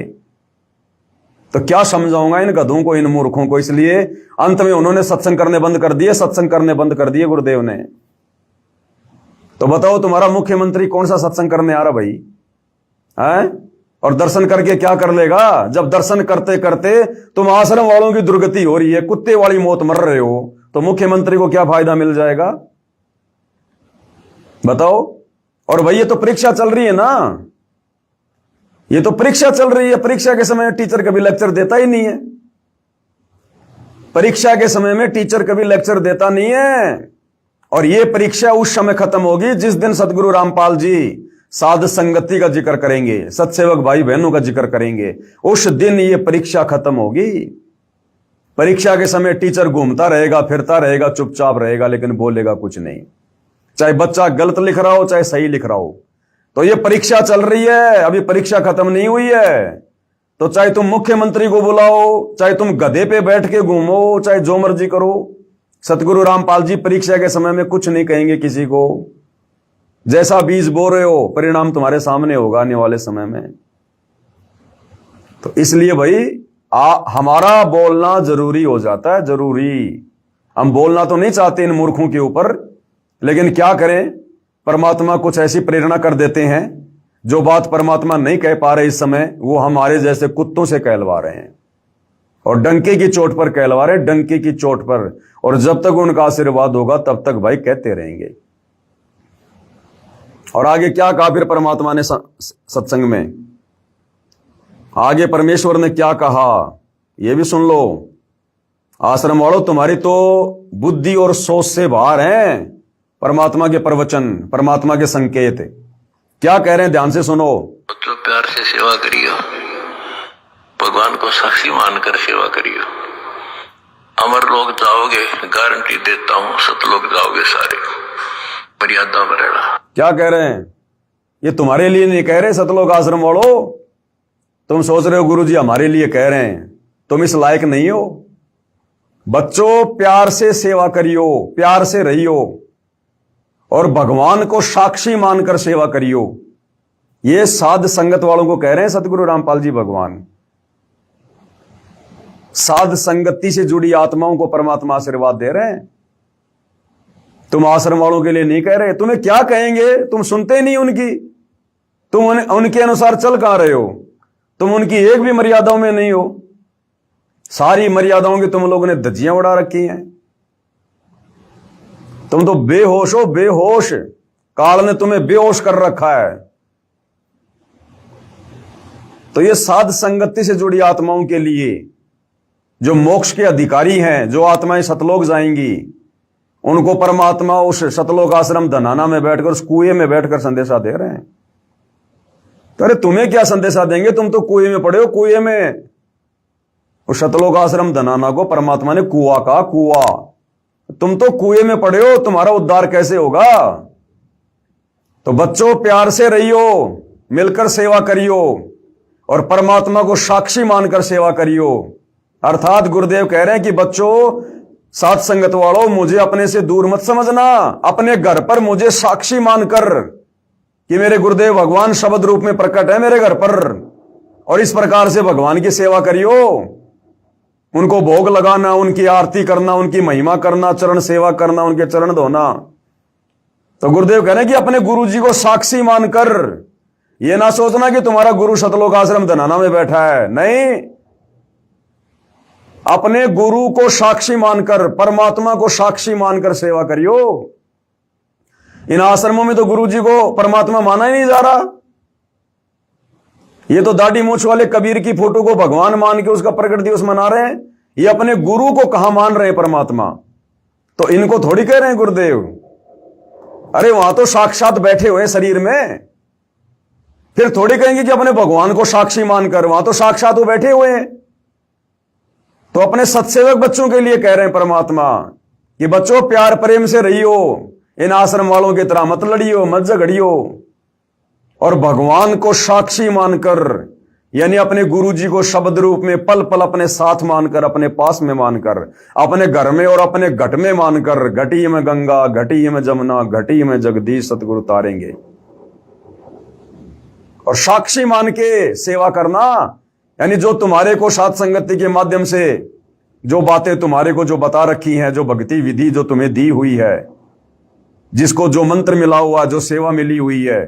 तो क्या समझाऊंगा इन गधों को, इन मूर्खों को। इसलिए अंत में उन्होंने सत्संग करने बंद कर दिए, सत्संग करने बंद कर दिए गुरुदेव ने। तो बताओ तुम्हारा मुख्यमंत्री कौन सा सत्संग करने आ रहा भाई है? और दर्शन करके क्या कर लेगा? जब दर्शन करते करते तुम आश्रम वालों की दुर्गति हो रही है, कुत्ते वाली मौत मर रहे हो, तो मुख्यमंत्री को क्या फायदा मिल जाएगा? बताओ। और भाई ये तो परीक्षा चल रही है ना, ये तो परीक्षा चल रही है। परीक्षा के समय टीचर कभी लेक्चर देता ही नहीं है। परीक्षा के समय में टीचर कभी लेक्चर देता नहीं है। और ये परीक्षा उस समय खत्म होगी जिस दिन सतगुरु रामपाल जी साध संगति का जिक्र करेंगे, सत्सेवक भाई बहनों का जिक्र करेंगे, उस दिन ये परीक्षा खत्म होगी। परीक्षा के समय टीचर घूमता रहेगा, फिरता रहेगा, चुपचाप रहेगा, लेकिन बोलेगा कुछ नहीं। चाहे बच्चा गलत लिख रहा हो, चाहे सही लिख रहा हो। तो ये परीक्षा चल रही है, अभी परीक्षा खत्म नहीं हुई है। तो चाहे तुम मुख्यमंत्री को बुलाओ, चाहे तुम गधे पे बैठ के घूमो, चाहे जो मर्जी करो, सतगुरु रामपाल जी परीक्षा के समय में कुछ नहीं कहेंगे किसी को। जैसा बीज बो रहे हो, परिणाम तुम्हारे सामने होगा आने वाले समय में। तो इसलिए भाई हमारा बोलना जरूरी हो जाता है, जरूरी। हम बोलना तो नहीं चाहते इन मूर्खों के ऊपर, लेकिन क्या करें, परमात्मा कुछ ऐसी प्रेरणा कर देते हैं जो बात परमात्मा नहीं कह पा रहे इस समय, वो हमारे जैसे कुत्तों से कहलवा रहे हैं, और डंके की चोट पर कहलवा रहे हैं, डंके की चोट पर। और जब तक उनका आशीर्वाद होगा तब तक भाई कहते रहेंगे। और आगे क्या कहा फिर परमात्मा ने सत्संग में, आगे परमेश्वर ने क्या कहा ये भी सुन लो। आश्रम वालों, तुम्हारी तो बुद्धि और सोच से बाहर हैं परमात्मा के प्रवचन, परमात्मा के संकेत। क्या कह रहे हैं, ध्यान से सुनो। बच्चों, प्यार से सेवा करियो, भगवान को साक्षी मानकर सेवा करियो। अमर लोग जाओगे, गारंटी देता हूं, सतलोक जाओगे सारे, मर्यादा में रहना। क्या कह रहे हैं, ये तुम्हारे लिए नहीं कह रहे सतलोक आश्रम वालों। तुम सोच रहे हो गुरुजी हमारे लिए कह रहे हैं, तुम इस लायक नहीं हो। बच्चों, प्यार से सेवा करियो, प्यार से रहियो, और भगवान को साक्षी मानकर सेवा करियो। ये साध संगत वालों को कह रहे हैं सतगुरु रामपाल जी भगवान। साध संगति से जुड़ी आत्माओं को परमात्मा आशीर्वाद दे रहे हैं। तुम आश्रम वालों के लिए नहीं कह रहे। तुम्हें क्या कहेंगे, तुम सुनते नहीं उनकी, तुम उनके अनुसार चल कहां रहे हो, तुम उनकी एक भी मर्यादाओं में नहीं हो। सारी मर्यादाओं की तुम लोगों ने धज्जियां उड़ा रखी हैं। तुम तो बेहोश हो, बेहोश। काल ने तुम्हें बेहोश कर रखा है। तो ये साध संगति से जुड़ी आत्माओं के लिए, जो मोक्ष के अधिकारी हैं, जो आत्माएं सतलोक जाएंगी, उनको परमात्मा उस सतलोक आश्रम धनाना में बैठकर, उस कुएं में बैठकर संदेशा दे रहे हैं। तो अरे तुम्हें क्या संदेशा देंगे, तुम तो कुएं में पड़े हो, कुएं में। उस सतलोक आश्रम धनाना को परमात्मा ने कुआं कहा, कुआं। तुम तो कुएं में पड़े हो, तुम्हारा उद्धार कैसे होगा। तो बच्चों, प्यार से रहियो, मिलकर सेवा करियो, और परमात्मा को साक्षी मानकर सेवा करियो। अर्थात गुरुदेव कह रहे हैं कि बच्चों, साथ संगत वालों, मुझे अपने से दूर मत समझना। अपने घर पर मुझे साक्षी मानकर कि मेरे गुरुदेव भगवान शब्द रूप में प्रकट है मेरे घर पर, और इस प्रकार से भगवान की सेवा करियो। उनको भोग लगाना, उनकी आरती करना, उनकी महिमा करना, चरण सेवा करना, उनके चरण धोना। तो गुरुदेव कह रहे हैं कि अपने गुरु जी को साक्षी मानकर, यह ना सोचना कि तुम्हारा गुरु सतलोक आश्रम धनाना में बैठा है, नहीं। अपने गुरु को साक्षी मानकर, परमात्मा को साक्षी मानकर सेवा करियो। इन आश्रमों में तो गुरु जी को परमात्मा माना ही नहीं जा रहा। ये तो दाढ़ी मूछ वाले कबीर की फोटो को भगवान मान के उसका प्रकट दिवस मना रहे हैं। ये अपने गुरु को कहां मान रहे हैं परमात्मा। तो इनको थोड़ी कह रहे हैं गुरुदेव, अरे वहां तो साक्षात बैठे हुए शरीर में, फिर थोड़ी कहेंगे कि अपने भगवान को साक्षी मानकर, वहां तो साक्षात वो बैठे हुए हैं। तो अपने सत्सेवक बच्चों के लिए कह रहे हैं परमात्मा कि बच्चों, प्यार प्रेम से रहियो, इन आश्रम वालों की तरह मत लड़ियो, मत झगड़ियो, और भगवान को साक्षी मानकर, यानी अपने गुरु जी को शब्द रूप में पल पल अपने साथ मानकर, अपने पास में मानकर, अपने घर में और अपने घट में मानकर, घटी में गंगा, घटी में जमुना, घटी में जगदीश सतगुरु तारेंगे। और साक्षी मान के सेवा करना, यानी जो तुम्हारे को साथ संगति के माध्यम से जो बातें तुम्हारे को जो बता रखी हैं, जो भक्ति विधि जो तुम्हें दी हुई है, जिसको जो मंत्र मिला हुआ, जो सेवा मिली हुई है,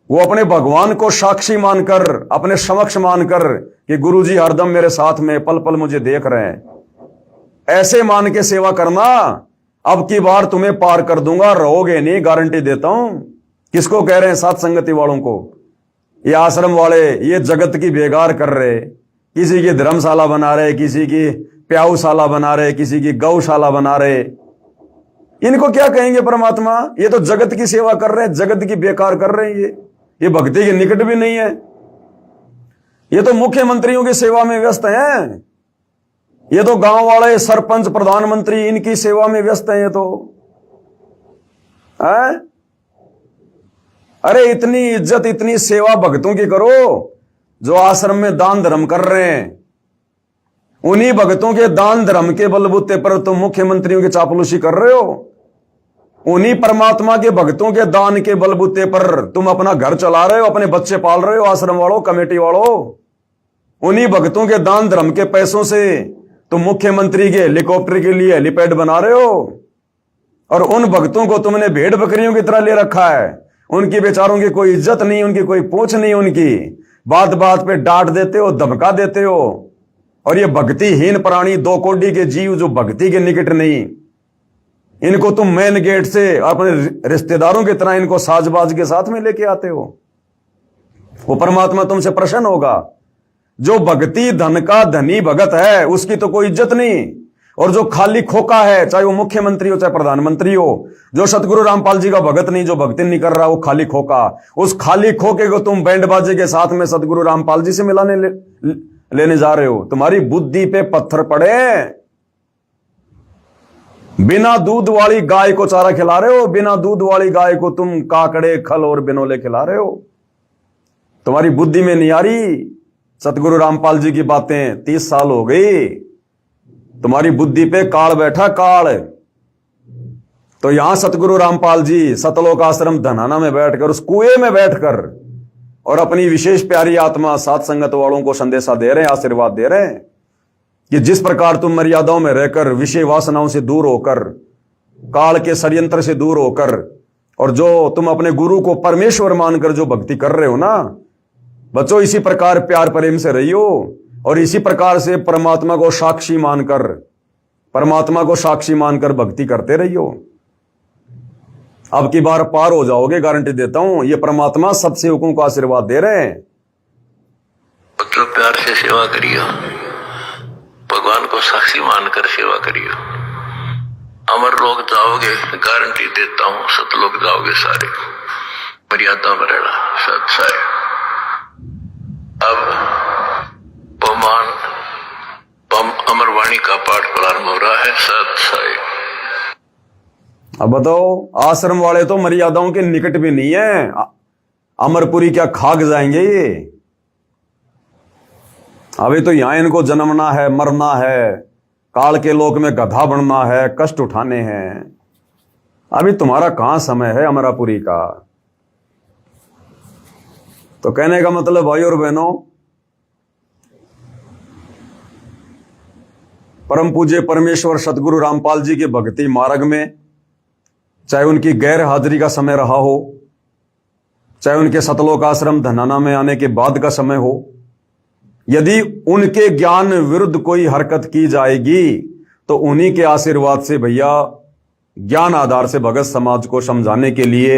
वो अपने भगवान को साक्षी मानकर, अपने समक्ष मानकर कि गुरुजी हरदम मेरे साथ में, पल पल मुझे देख रहे हैं, ऐसे मान के सेवा करना। अब की बार तुम्हें पार कर दूंगा, रहोगे नहीं, गारंटी देता हूं। किसको कह रहे हैं? साथ संगति वालों को। ये आश्रम वाले ये जगत की बेगार कर रहे, किसी की धर्मशाला बना रहे, किसी की प्याऊशाला बना रहे, किसी की गौशाला बना रहे। इनको क्या कहेंगे परमात्मा? ये तो जगत की सेवा कर रहे हैं, जगत की बेकार कर रहे हैं। ये भक्ति के निकट भी नहीं है। ये तो मुख्यमंत्रियों की सेवा में व्यस्त हैं। ये तो गांव वाले सरपंच, प्रधानमंत्री, इनकी सेवा में व्यस्त हैं। ये तो है? अरे इतनी इज्जत, इतनी सेवा भक्तों की करो जो आश्रम में दान धर्म कर रहे हैं। उन्हीं भक्तों के दान धर्म के बलबूते पर तुम मुख्यमंत्रियों की चापलूसी कर रहे हो। उन्हीं परमात्मा के भक्तों के दान के बलबूते पर तुम अपना घर चला रहे हो, अपने बच्चे पाल रहे हो। आश्रम वालों, कमेटी वालों, उन्हीं भक्तों के दान धर्म के पैसों से तुम मुख्यमंत्री के हेलीकॉप्टर के लिए हेलीपैड बना रहे हो। और उन भक्तों को तुमने भेड़ बकरियों की तरह ले रखा है। उनकी बेचारों की कोई इज्जत नहीं, उनकी कोई पूछ नहीं, उनकी बात बात पे डांट देते हो, धमका देते हो। और ये भक्तिहीन प्राणी, 2 कोड़ी के जीव जो भक्ति के निकट नहीं, इनको तुम मेन गेट से अपने रिश्तेदारों की तरह इनको साजबाज के साथ में लेके आते हो। वो परमात्मा तुमसे प्रसन्न होगा। जो भक्ति धन का धनी भगत है उसकी तो कोई इज्जत नहीं। और जो खाली खोका है, चाहे वो मुख्यमंत्री हो चाहे प्रधानमंत्री हो, जो सतगुरु रामपाल जी का भगत नहीं, जो भक्ति नहीं कर रहा, वो खाली खोका। उस खाली खोके को तुम बैंड बाजे के साथ में सतगुरु रामपाल जी से मिलाने लेने जा रहे हो। तुम्हारी बुद्धि पे पत्थर पड़े। बिना दूध वाली गाय को चारा खिला रहे हो, बिना दूध वाली गाय को तुम काकड़े खल और बिनोले खिला रहे हो। तुम्हारी बुद्धि में नहीं आ रही सतगुरु रामपाल जी की बातें। 30 साल हो गई, तुम्हारी बुद्धि पे काल बैठा, काल। तो यहां सतगुरु रामपाल जी सतलोक आश्रम धनाना में बैठकर, उस कुएं में बैठकर, और अपनी विशेष प्यारी आत्मा सात संगत वालों को संदेशा दे रहे हैं, आशीर्वाद दे रहे हैं कि जिस प्रकार तुम मर्यादाओं में रहकर, विषय वासनाओं से दूर होकर, काल के षड्यंत्र से दूर होकर, और जो तुम अपने गुरु को परमेश्वर मानकर जो भक्ति कर रहे हो ना बच्चों, इसी प्रकार प्यार प्रेम से रहियो। और इसी प्रकार से परमात्मा को साक्षी मानकर, परमात्मा को साक्षी मानकर भक्ति करते रहियो। अब की बार पार हो जाओगे, गारंटी देता हूं। ये परमात्मा सत्सेवकों को आशीर्वाद दे रहे हैं। पुत्र प्यार से सेवा करियो, भगवान को साक्षी मानकर सेवा करियो। अमर लोग जाओगे, गारंटी देता हूं, सतलोक जाओगे सारे। मर्यादा में रहना सत्साय। अब पमान अमरवाणी का पाठ प्रारंभ हो रहा है। सत्साय। अब बताओ, आश्रम वाले तो मर्यादाओं के निकट भी नहीं है। अमरपुरी क्या खाक जाएंगे ये। अभी तो यहां इनको जन्मना है, मरना है, काल के लोक में गधा बनना है, कष्ट उठाने हैं। अभी तुम्हारा कहां समय है अमरापुरी का। तो कहने का मतलब भाई और बहनों, परम पूज्य परमेश्वर सतगुरु रामपाल जी के भक्ति मार्ग में, चाहे उनकी गैर हाजिरी का समय रहा हो, चाहे उनके सतलोक आश्रम धनाना में आने के बाद का समय हो, यदि उनके ज्ञान विरुद्ध कोई हरकत की जाएगी तो उन्हीं के आशीर्वाद से भैया ज्ञान आधार से भगत समाज को समझाने के लिए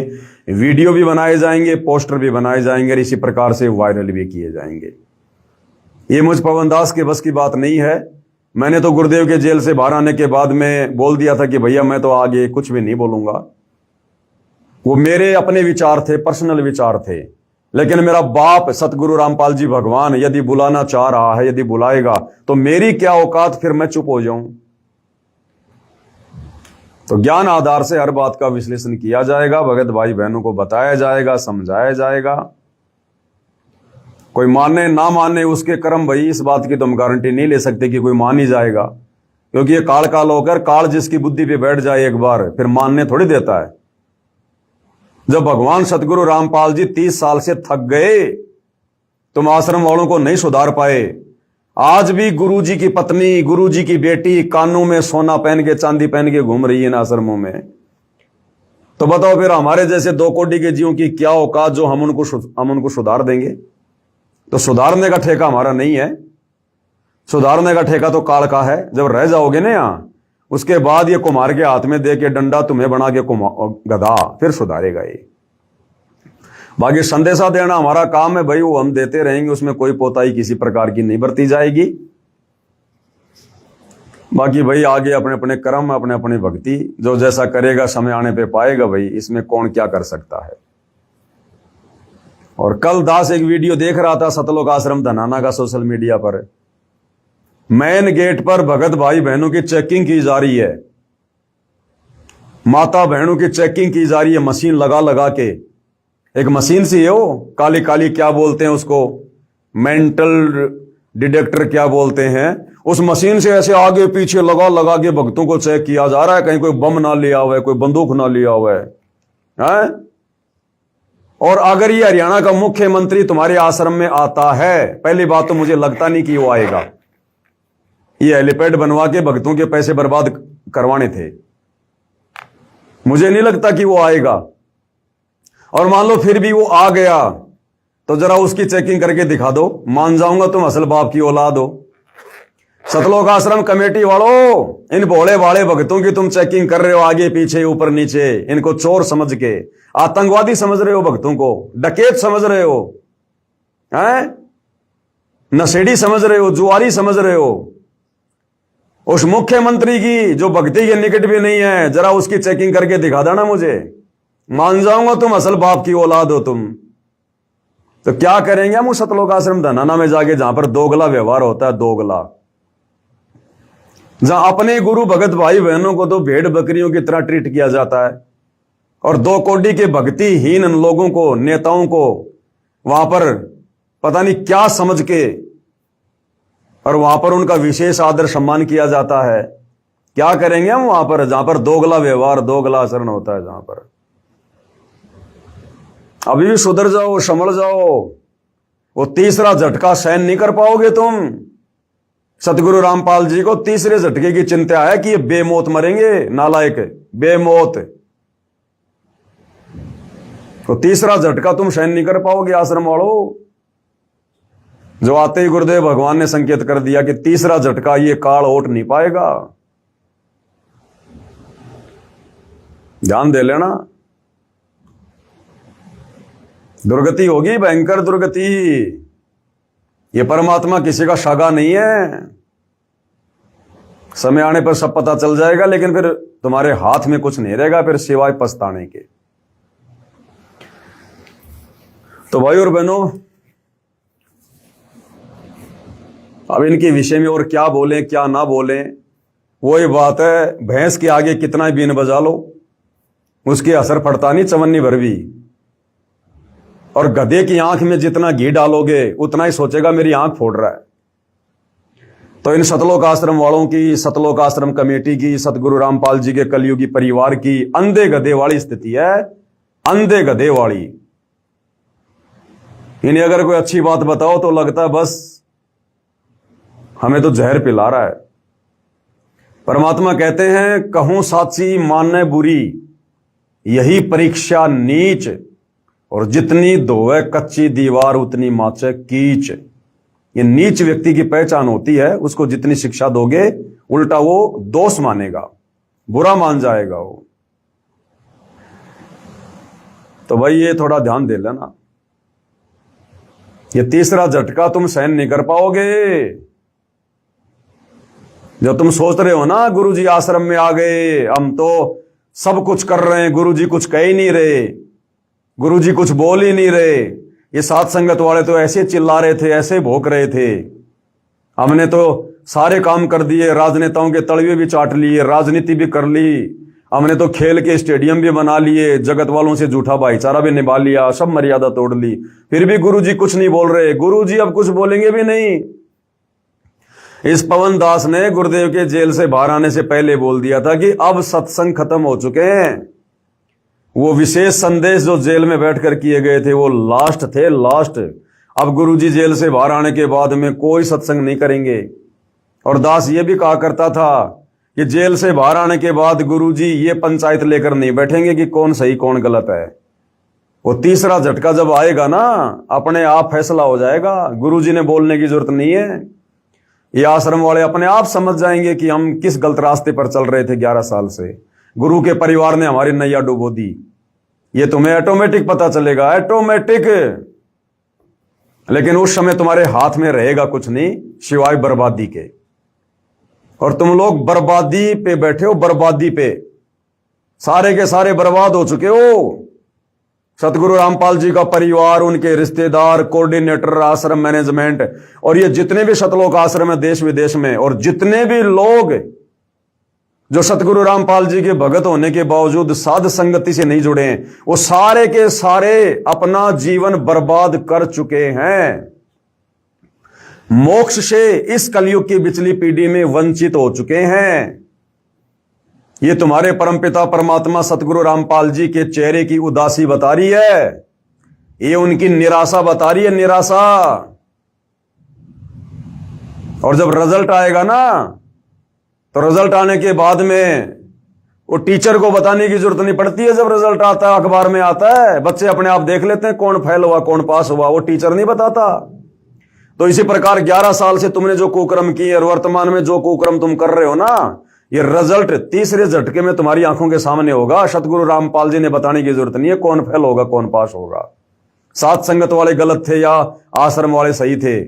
वीडियो भी बनाए जाएंगे, पोस्टर भी बनाए जाएंगे, और इसी प्रकार से वायरल भी किए जाएंगे। ये मुझ पवन दास के बस की बात नहीं है। मैंने तो गुरुदेव के जेल से बाहर आने के बाद में बोल दिया था कि भैया मैं तो आगे कुछ भी नहीं बोलूंगा। वो मेरे अपने विचार थे, पर्सनल विचार थे। लेकिन मेरा बाप सतगुरु रामपाल जी भगवान यदि बुलाना चाह रहा है, यदि बुलाएगा, तो मेरी क्या औकात फिर मैं चुप हो जाऊं। तो ज्ञान आधार से हर बात का विश्लेषण किया जाएगा, भगत भाई बहनों को बताया जाएगा, समझाया जाएगा। कोई माने ना माने उसके कर्म, भाई इस बात की तो हम गारंटी नहीं ले सकते कि कोई मान ही जाएगा, क्योंकि ये काल काल होकर, काल जिसकी बुद्धि पे बैठ जाए एक बार, फिर मानने थोड़ी देता है। जब भगवान सतगुरु रामपाल जी 30 साल से थक गए, तुम आश्रम वालों को नहीं सुधार पाए। आज भी गुरुजी की पत्नी, गुरुजी की बेटी कानों में सोना पहन के, चांदी पहन के घूम रही है ना आश्रमों में। तो बताओ फिर हमारे जैसे 2 कोटि के जीवों की क्या औकात जो हम उनको सुधार देंगे। तो सुधारने का ठेका हमारा नहीं है, सुधारने का ठेका तो काल का है। जब रह जाओगे ना यहां, उसके बाद ये कुम्हार के हाथ में दे के डंडा तुम्हें बना के गधा, फिर सुधारेगा ये। बाकी संदेशा देना हमारा काम है भाई, वो हम देते रहेंगे, उसमें कोई पोताई किसी प्रकार की नहीं बरती जाएगी। बाकी भाई आगे अपने अपने कर्म, अपने अपनी भक्ति, जो जैसा करेगा समय आने पे पाएगा भाई, इसमें कौन क्या कर सकता है। और कल दास एक वीडियो देख रहा था सतलोक आश्रम धनाना का सोशल मीडिया पर। मेन गेट पर भगत भाई बहनों की चेकिंग की जा रही है, माता बहनों की चेकिंग की जा रही है, मशीन लगा लगा के। एक मशीन सी है वो, काली काली क्या बोलते हैं उसको, मेंटल डिटेक्टर क्या बोलते हैं। उस मशीन से ऐसे आगे पीछे लगा लगा के भक्तों को चेक किया जा रहा है, कहीं कोई बम ना लिया हुआ है, कोई बंदूक ना लिया हुआ है। और अगर ये हरियाणा का मुख्यमंत्री तुम्हारे आश्रम में आता है, पहली बात तो मुझे लगता नहीं कि वो आएगा। ये हेलीपैड बनवा के भक्तों के पैसे बर्बाद करवाने थे, मुझे नहीं लगता कि वो आएगा। और मान लो फिर भी वो आ गया तो जरा उसकी चेकिंग करके दिखा दो, मान जाऊंगा तुम असल बाप की औलाद हो। सतलोक आश्रम कमेटी वालों, इन भोले भाले भक्तों की तुम चेकिंग कर रहे हो आगे पीछे ऊपर नीचे, इनको चोर समझ के, आतंकवादी समझ रहे हो, भक्तों को डकैत समझ रहे हो, हैं? नशेड़ी समझ रहे हो, जुआरी समझ रहे हो। उस मुख्यमंत्री की जो भक्ति के निकट भी नहीं है, जरा उसकी चेकिंग करके दिखा देना मुझे, मान जाऊंगा तुम असल बाप की औलाद हो तुम। तो क्या करेंगे हम उस सतलोक आश्रम धनाना में जाके, जहां पर दोगला व्यवहार होता है, दोगला, जहां अपने गुरु भगत भाई बहनों को तो भेड़ बकरियों की तरह ट्रीट किया जाता है, और 2 कोड़ी के भक्तिहीन लोगों को, नेताओं को वहां पर पता नहीं क्या समझ के, और वहां पर उनका विशेष आदर सम्मान किया जाता है। क्या करेंगे हम वहां पर, जहां पर दोगला व्यवहार, दोगला आचरण होता है, जहां पर। अभी भी सुधर जाओ, संभल जाओ, वो तीसरा झटका सहन नहीं कर पाओगे तुम। सतगुरु रामपाल जी को तीसरे झटके की चिंता है कि ये बेमौत मरेंगे, नालायक, बेमौत। तो तीसरा झटका तुम सहन नहीं कर पाओगे आश्रम वालों। जो आते ही गुरुदेव भगवान ने संकेत कर दिया कि तीसरा झटका ये काल ओट नहीं पाएगा। ध्यान दे लेना, दुर्गति होगी, भयंकर दुर्गति। ये परमात्मा किसी का शागा नहीं है। समय आने पर सब पता चल जाएगा, लेकिन फिर तुम्हारे हाथ में कुछ नहीं रहेगा फिर सिवाय पछताने के। तो भाई और बहनों, अब इनके विषय में और क्या बोलें क्या ना बोलें, वही बात है, भैंस के आगे कितना ही बीन बजा लो उसके असर पड़ता नहीं चवन्नी भर भी। और गधे की आंख में जितना घी डालोगे उतना ही सोचेगा मेरी आंख फोड़ रहा है। तो इन सतलोक आश्रम वालों की, सतलोक आश्रम कमेटी की, सतगुरु रामपाल जी के कलयुगी परिवार की अंधे गधे वाली स्थिति है, अंधे गधे वाली। इन्हें अगर कोई अच्छी बात बताओ तो लगता है बस हमें तो जहर पिला रहा है। परमात्मा कहते हैं, कहूं साची माने बुरी, यही परीक्षा नीच, और जितनी धोए कच्ची दीवार उतनी माचे कीच। ये नीच व्यक्ति की पहचान होती है, उसको जितनी शिक्षा दोगे उल्टा वो दोष मानेगा, बुरा मान जाएगा वो। तो भाई ये थोड़ा ध्यान दे लेना, ये तीसरा झटका तुम सहन नहीं कर पाओगे। जो तुम सोच रहे हो ना, गुरुजी आश्रम में आ गए, हम तो सब कुछ कर रहे हैं, गुरुजी कुछ कह ही नहीं रहे, गुरुजी कुछ बोल ही नहीं रहे, ये साथ संगत वाले तो ऐसे चिल्ला रहे थे, ऐसे भौंक रहे थे, हमने तो सारे काम कर दिए, राजनेताओं के तलवे भी चाट लिए, राजनीति भी कर ली, हमने तो खेल के स्टेडियम भी बना लिए, जगत वालों से झूठा भाईचारा भी निभा लिया, सब मर्यादा तोड़ ली, फिर भी गुरुजी कुछ नहीं बोल रहे। गुरुजी अब कुछ बोलेंगे भी नहीं। इस पवन दास ने गुरुदेव के जेल से बाहर आने से पहले बोल दिया था कि अब सत्संग खत्म हो चुके हैं। वो विशेष संदेश जो जेल में बैठकर किए गए थे वो लास्ट थे, लास्ट। अब गुरुजी जेल से बाहर आने के बाद में कोई सत्संग नहीं करेंगे। और दास ये भी कहा करता था कि जेल से बाहर आने के बाद गुरुजी ये पंचायत लेकर नहीं बैठेंगे कि कौन सही कौन गलत है। वो तीसरा झटका जब आएगा ना, अपने आप फैसला हो जाएगा, गुरुजी ने बोलने की जरूरत नहीं है। ये आश्रम वाले अपने आप समझ जाएंगे कि हम किस गलत रास्ते पर चल रहे थे 11 साल से। गुरु के परिवार ने हमारी नैया डुबो दी, ये तुम्हें ऑटोमेटिक पता चलेगा, ऑटोमेटिक। लेकिन उस समय तुम्हारे हाथ में रहेगा कुछ नहीं सिवाय बर्बादी के। और तुम लोग बर्बादी पे बैठे हो, बर्बादी पे, सारे के सारे बर्बाद हो चुके हो। सतगुरु रामपाल जी का परिवार, उनके रिश्तेदार, कोऑर्डिनेटर, आश्रम मैनेजमेंट, और ये जितने भी सतलोक आश्रम है देश विदेश में, और जितने भी लोग जो सतगुरु रामपाल जी के भगत होने के बावजूद साध संगति से नहीं जुड़े हैं, वो सारे के सारे अपना जीवन बर्बाद कर चुके हैं। मोक्ष से इस कलयुग की पिछली पीढ़ी में वंचित हो चुके हैं। ये तुम्हारे परमपिता परमात्मा सतगुरु रामपाल जी के चेहरे की उदासी बता रही है, ये उनकी निराशा बता रही है, निराशा। और जब रिजल्ट आएगा ना, तो रिजल्ट आने के बाद में वो टीचर को बताने की जरूरत नहीं पड़ती है। जब रिजल्ट आता है, अखबार में आता है, बच्चे अपने आप देख लेते हैं कौन फेल हुआ कौन पास हुआ, वो टीचर नहीं बताता। तो इसी प्रकार 11 साल से तुमने जो कुकर्म किए और वर्तमान में जो कुकर्म तुम कर रहे हो ना, ये रिजल्ट तीसरे झटके में तुम्हारी आंखों के सामने होगा। सतगुरु रामपाल जी ने बताने की जरूरत नहीं है कौन फेल होगा कौन पास होगा, साथ संगत वाले गलत थे या आश्रम वाले सही थे।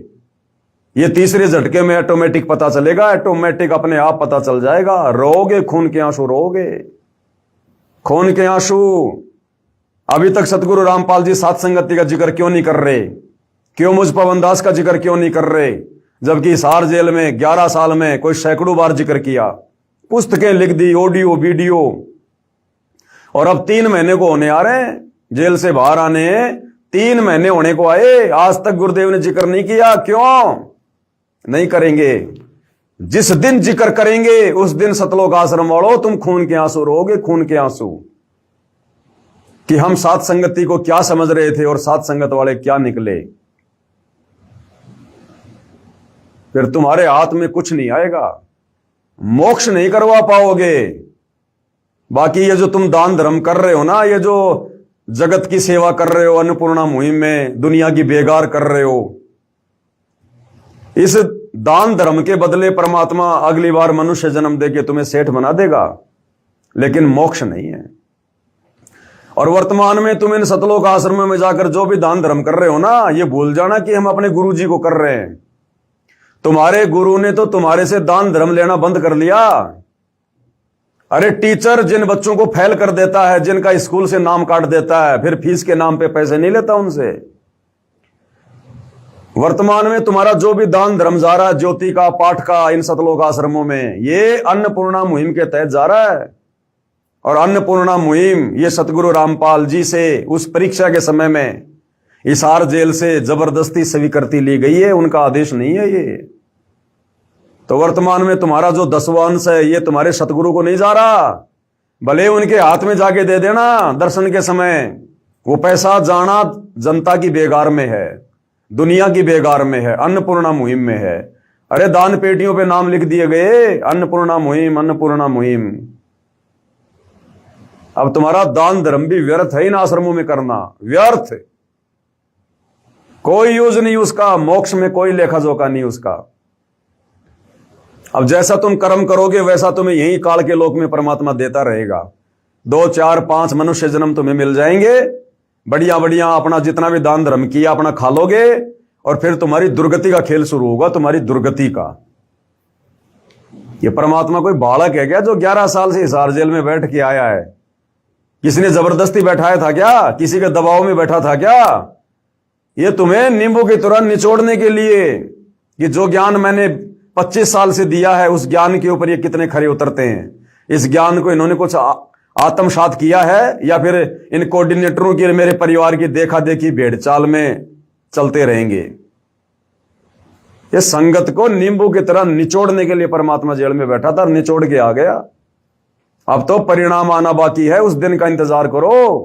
ये तीसरे झटके में ऑटोमेटिक पता चलेगा, ऑटोमेटिक अपने आप पता चल जाएगा। रोगे खून के आंसू, रोगे खून के आंसू। अभी तक सतगुरु रामपाल जी साथ संगति का जिक्र क्यों नहीं कर रहे? क्यों मुझ पवन दास का जिक्र क्यों नहीं कर रहे? जबकि हिसार जेल में 11 साल में कोई सैकड़ों बार जिक्र किया, पुस्तकें लिख दी, ऑडियो वीडियो, और अब 3 महीने को होने आ रहे हैं जेल से बाहर आने, 3 महीने होने को आए, आज तक गुरुदेव ने जिक्र नहीं किया। क्यों नहीं करेंगे? जिस दिन जिक्र करेंगे उस दिन सतलोक आश्रम वालों तुम खून के आंसू रोगे, खून के आंसू, कि हम साथ संगति को क्या समझ रहे थे और साथ संगत वाले क्या निकले। फिर तुम्हारे हाथ में कुछ नहीं आएगा, मोक्ष नहीं करवा पाओगे। बाकी ये जो तुम दान धर्म कर रहे हो ना, ये जो जगत की सेवा कर रहे हो, अन्नपूर्णा मुहिम में दुनिया की बेगार कर रहे हो, इस दान धर्म के बदले परमात्मा अगली बार मनुष्य जन्म देके तुम्हें सेठ बना देगा, लेकिन मोक्ष नहीं है। और वर्तमान में तुम इन सतलोक आश्रम में जाकर जो भी दान धर्म कर रहे हो ना, ये भूल जाना कि हम अपने गुरु जी को कर रहे हैं। तुम्हारे गुरु ने तो तुम्हारे से दान धर्म लेना बंद कर लिया। अरे टीचर जिन बच्चों को फेल कर देता है, जिनका स्कूल से नाम काट देता है, फिर फीस के नाम पे पैसे नहीं लेता उनसे। वर्तमान में तुम्हारा जो भी दान धर्म जा रहा है, ज्योति का, पाठ का, इन सतलोक आश्रमों में, ये अन्नपूर्णा मुहिम के तहत जा रहा है। और अन्नपूर्णा मुहिम ये सतगुरु रामपाल जी से उस परीक्षा के समय में हिसार जेल से जबरदस्ती स्वीकृति ली गई है, उनका आदेश नहीं है ये। तो वर्तमान में तुम्हारा जो 10वां अंश है, ये तुम्हारे सतगुरु को नहीं जा रहा। भले उनके हाथ में जाके दे देना दर्शन के समय, वो पैसा जाना जनता की बेगार में है, दुनिया की बेगार में है, अन्नपूर्णा मुहिम में है। अरे दान पेटियों पे नाम लिख दिए गए, अन्नपूर्णा मुहिम, अन्नपूर्णा मुहिम। अब तुम्हारा दान धर्म भी व्यर्थ है इन आश्रमों में करना, व्यर्थ, कोई यूज नहीं उसका, मोक्ष में कोई लेखा जोखा नहीं उसका। अब जैसा तुम कर्म करोगे वैसा तुम्हें यही काल के लोक में परमात्मा देता रहेगा। 2, 4, 5 मनुष्य जन्म तुम्हें मिल जाएंगे, बढ़िया बढ़िया अपना जितना भी दान धर्म किया अपना खा लोगे, और फिर तुम्हारी दुर्गति का खेल शुरू होगा, तुम्हारी दुर्गति का। ये परमात्मा कोई बालक है क्या जो 11 साल से हिसार जेल में बैठ के आया है? किसी ने जबरदस्ती बैठाया था क्या? किसी के दबाव में बैठा था क्या? ये तुम्हें नींबू की तरह निचोड़ने के लिए कि जो ज्ञान मैंने 25 साल से दिया है, उस ज्ञान के ऊपर ये कितने खरे उतरते हैं। इस ज्ञान को इन्होंने कुछ आत्मसात किया है, या फिर इन कोऑर्डिनेटरों की, मेरे परिवार की देखा देखी भेड़ चाल में चलते रहेंगे। ये संगत को नींबू की तरह निचोड़ने के लिए परमात्मा जेल में बैठा था, निचोड़ के आ गया। अब तो परिणाम आना बाकी है, उस दिन का इंतजार करो,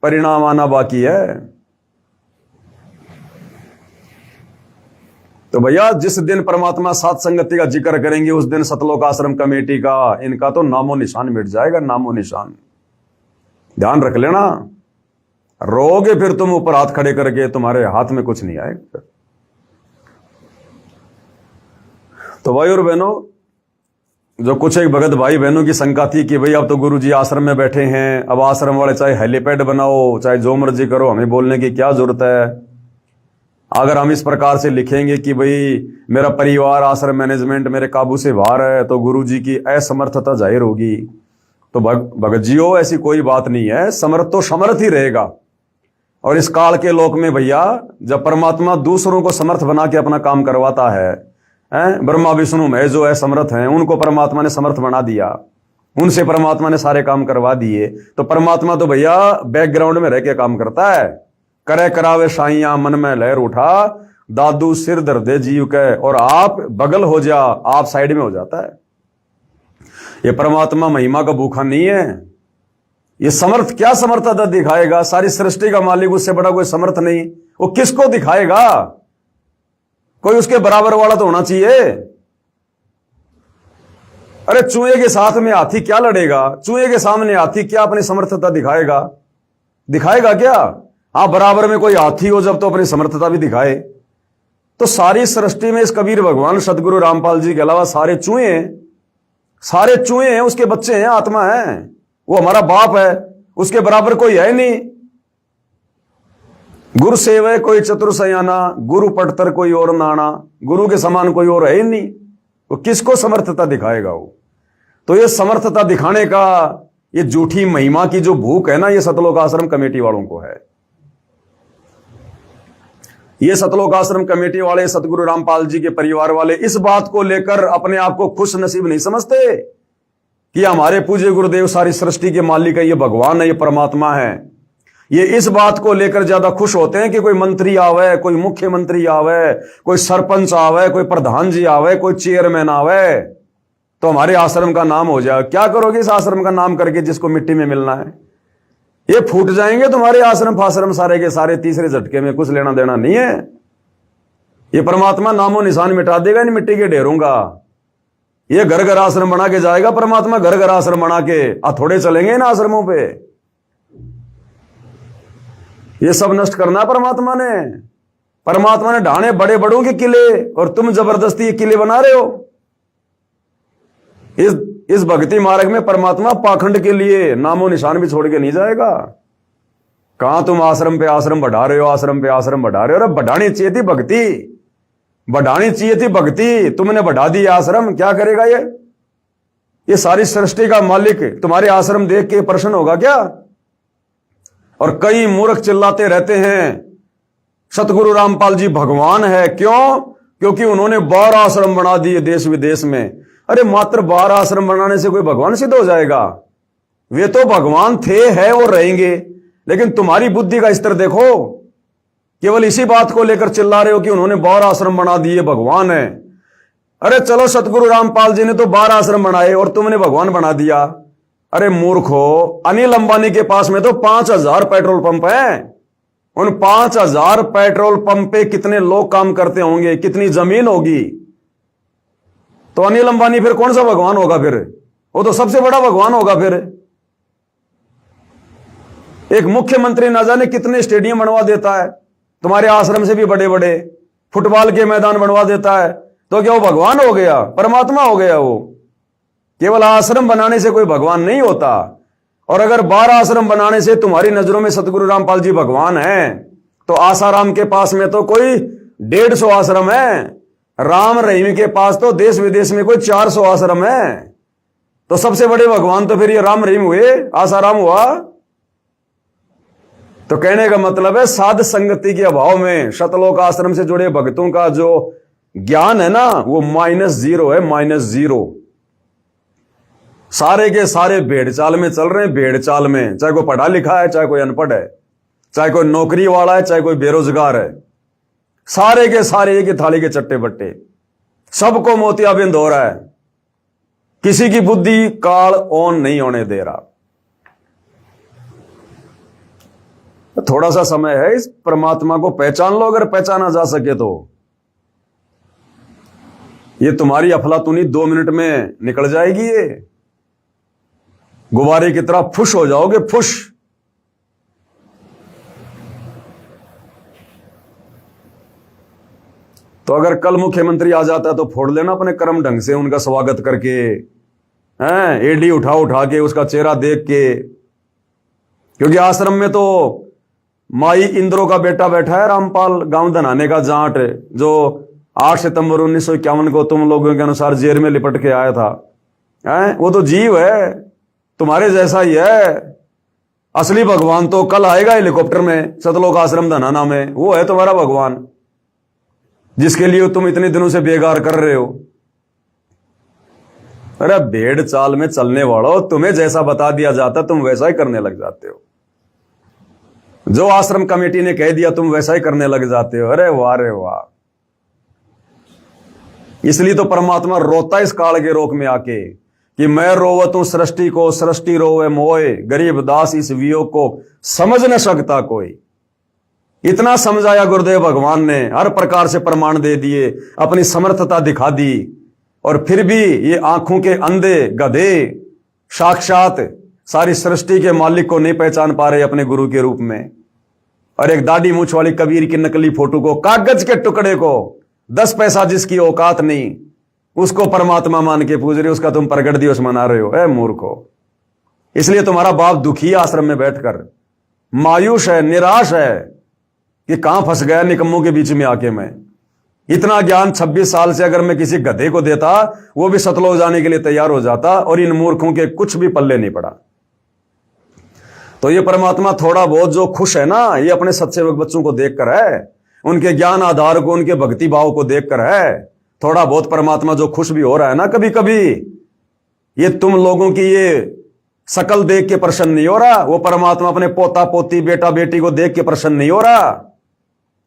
परिणाम आना बाकी है। तो भैया जिस दिन परमात्मा साथ संगति का जिक्र करेंगे, उस दिन सतलोक आश्रम कमेटी का, इनका तो नामो निशान मिट जाएगा, नामो निशान। ध्यान रख लेना, रोगे फिर तुम ऊपर हाथ खड़े करके, तुम्हारे हाथ में कुछ नहीं आएगा। तो भाई और बहनों, जो कुछ एक भगत भाई बहनों की शंका थी कि भाई अब तो गुरुजी आश्रम में बैठे हैं, अब आश्रम वाले चाहे हेलीपैड बनाओ, चाहे जो मर्जी करो, हमें बोलने की क्या जरूरत है। अगर हम इस प्रकार से लिखेंगे कि भाई मेरा परिवार, आश्रम मैनेजमेंट मेरे काबू से बाहर है, तो गुरुजी की असमर्थता जाहिर होगी। तो भगत जियो, ऐसी कोई बात नहीं है, समर्थ तो समर्थ ही रहेगा। और इस काल के लोक में भैया, जब परमात्मा दूसरों को समर्थ बना के अपना काम करवाता है, ब्रह्मा विष्णु में जो असमर्थ हैं उनको परमात्मा ने समर्थ बना दिया, उनसे परमात्मा ने सारे काम करवा दिए। तो परमात्मा तो भैया बैकग्राउंड में रह के काम करता है। करे करावे साइया मन में लहर उठा, दादू सिर दर्दे जीव के, और आप बगल हो जा, आप साइड में हो जाता है। ये परमात्मा महिमा का भूखा नहीं है। ये समर्थ क्या समर्थता दिखाएगा? सारी सृष्टि का मालिक, उससे बड़ा कोई समर्थ नहीं। वो किसको दिखाएगा? कोई उसके बराबर वाला तो होना चाहिए। अरे चूहे के साथ में हाथी क्या लड़ेगा? चूहे के सामने हाथी क्या अपनी समर्थता दिखाएगा? दिखाएगा क्या? हाँ, बराबर में कोई हाथी हो जब तो अपनी समर्थता भी दिखाए। तो सारी सृष्टि में इस कबीर भगवान सदगुरु रामपाल जी के अलावा सारे चूहे हैं, उसके बच्चे हैं, आत्मा है, वो हमारा बाप है, उसके बराबर कोई है नहीं। गुरु सेवय कोई चतुर सयाना, गुरु पटतर कोई और नाना, गुरु के समान कोई और है ही नहीं। वो किसको समर्थता दिखाएगा वो? तो ये समर्थता दिखाने का, ये झूठी महिमा की जो भूख है ना, ये सतलोक आश्रम कमेटी वालों को है। ये सतलोक आश्रम कमेटी वाले, सतगुरु रामपाल जी के परिवार वाले इस बात को लेकर अपने आप को खुश नसीब नहीं समझते कि हमारे पूज्य गुरुदेव सारी सृष्टि के मालिक है, ये भगवान है, ये परमात्मा है। ये इस बात को लेकर ज्यादा खुश होते हैं कि कोई मंत्री आवे, कोई मुख्यमंत्री आवे, कोई सरपंच आवे, कोई प्रधान जी आवे, कोई चेयरमैन आवे, तो हमारे आश्रम का नाम हो जाए। क्या करोगे इस आश्रम का नाम करके जिसको मिट्टी में मिलना है? ये फूट जाएंगे तुम्हारे आश्रम फाश्रम सारे के सारे, तीसरे झटके में, कुछ लेना देना नहीं है। ये परमात्मा नामो निशान मिटा देगा इन मिट्टी के ढेरों का। ये घर घर आश्रम बना के जाएगा परमात्मा, घर घर आश्रम बना के थोड़े चलेंगे इन आश्रमों पे। ये सब नष्ट करना परमात्मा ने ढाने बड़े बड़ों के किले, और तुम जबरदस्ती ये किले बना रहे हो। इस भक्ति मार्ग में परमात्मा पाखंड के लिए नामो निशान भी छोड़ के नहीं जाएगा। कहां तुम आश्रम पे आश्रम बढ़ा रहे हो, आश्रम पे आश्रम बढ़ा रहे हो। अरे बढ़ानी चाहिए थी भक्ति, बढ़ानी चाहिए थी भक्ति, तुमने बढ़ा दी आश्रम। क्या करेगा ये सारी सृष्टि का मालिक तुम्हारे आश्रम देख के प्रसन्न होगा क्या? और कई मूर्ख चिल्लाते रहते हैं सतगुरु रामपाल जी भगवान है। क्यों? क्योंकि उन्होंने 12 आश्रम बना दिए देश विदेश में। अरे मात्र 12 आश्रम बनाने से कोई भगवान सिद्ध हो जाएगा? वे तो भगवान थे, है और रहेंगे। लेकिन तुम्हारी बुद्धि का स्तर देखो, केवल इसी बात को लेकर चिल्ला रहे हो कि उन्होंने 12 आश्रम बना दिए, भगवान है। अरे चलो, सतगुरु रामपाल जी ने तो 12 आश्रम बनाए और तुमने भगवान बना दिया। अरे मूर्खो, अनिल अंबानी के पास में तो 5000 पेट्रोल पंप हैं। उन 5000 पेट्रोल पंप पे कितने लोग काम करते होंगे, कितनी जमीन होगी? तो अनिल अंबानी फिर कौन सा भगवान होगा? फिर वो तो सबसे बड़ा भगवान होगा। फिर एक मुख्यमंत्री ना जाने कितने स्टेडियम बनवा देता है, तुम्हारे आश्रम से भी बड़े बड़े फुटबॉल के मैदान बनवा देता है। तो क्या वो भगवान हो गया? परमात्मा हो गया वो? केवल आश्रम बनाने से कोई भगवान नहीं होता। और अगर 12 आश्रम बनाने से तुम्हारी नजरों में सतगुरु रामपाल जी भगवान हैं, तो आसाराम के पास में तो कोई 150 आश्रम है। राम रहीम के पास तो देश विदेश में कोई 400 आश्रम है। तो सबसे बड़े भगवान तो फिर ये राम रहीम हुए, आसाराम हुआ। तो कहने का मतलब है, साध संगति के अभाव में सतलोक आश्रम से जुड़े भक्तों का जो ज्ञान है ना, वो -0 है, -0। सारे के सारे भेड़ चाल में चल रहे हैं, भेड़ चाल में। चाहे कोई पढ़ा लिखा है, चाहे कोई अनपढ़ है, चाहे कोई नौकरी वाला है, चाहे कोई बेरोजगार है, सारे के सारे एक ही थाली के चट्टे बट्टे, सबको मोतियाबिंद हो रहा है। किसी की बुद्धि काल ऑन नहीं होने दे रहा। थोड़ा सा समय है, इस परमात्मा को पहचान लो, अगर पहचाना जा सके तो। ये तुम्हारी अफलातुनी 2 मिनट में निकल जाएगी। ये गुब्बारे की तरह फुश हो जाओगे, फुश। तो अगर कल मुख्यमंत्री आ जाता है तो फोड़ लेना अपने कर्म ढंग से उनका स्वागत करके, हैं, एडी उठा उठा के, उसका चेहरा देख के। क्योंकि आश्रम में तो माई इंद्रो का बेटा बैठा है, रामपाल गांव धनाने का जाट, जो 8 सितंबर 1951 को तुम लोगों के अनुसार जेल में लिपट के आया था। हैं, वो तो जीव है, तुम्हारे जैसा ही है। असली भगवान तो कल आएगा हेलीकॉप्टर में सतलोक आश्रम धनाना में। वो है तुम्हारा भगवान, जिसके लिए तुम इतने दिनों से बेगार कर रहे हो। अरे भेड़ चाल में चलने वालों, तुम्हें जैसा बता दिया जाता तुम वैसा ही करने लग जाते हो। जो आश्रम कमेटी ने कह दिया तुम वैसा ही करने लग जाते हो। अरे वाह रे वाह। इसलिए तो परमात्मा रोता इस काल के रोक में आके कि मैं रोवत हूं सृष्टि को, सृष्टि रोवे मोए, गरीब दास इस वियोग को समझ न सकता कोई। इतना समझाया गुरुदेव भगवान ने, हर प्रकार से प्रमाण दे दिए, अपनी समर्थता दिखा दी। और फिर भी ये आंखों के अंधे गधे साक्षात सारी सृष्टि के मालिक को नहीं पहचान पा रहे अपने गुरु के रूप में। और एक दाढ़ी मूछ वाली कबीर की नकली फोटो को, कागज के टुकड़े को 10 पैसा जिसकी औकात नहीं, उसको परमात्मा मान के पूज रहे हो, उसका तुम प्रगट दिवस मना रहे हो। ए मूर्खो, इसलिए तुम्हारा बाप दुखी है आश्रम में बैठकर, मायूस है, निराश है कि कहां फंस गया निकम्मों के बीच में आके मैं। इतना ज्ञान 26 साल से अगर मैं किसी गधे को देता, वो भी सतलोक जाने के लिए तैयार हो जाता, और इन मूर्खों के कुछ भी पल्ले नहीं पड़ा। तो ये परमात्मा थोड़ा बहुत जो खुश है ना, ये अपने सत्सेवक बच्चों को देखकर है, उनके ज्ञान आधार को, उनके भक्ति भाव को देखकर है। थोड़ा बहुत परमात्मा जो खुश भी हो रहा है ना कभी कभी, ये तुम लोगों की ये शकल देख के प्रसन्न नहीं हो रहा। वो परमात्मा अपने पोता पोती बेटा बेटी को देख के प्रसन्न नहीं हो रहा,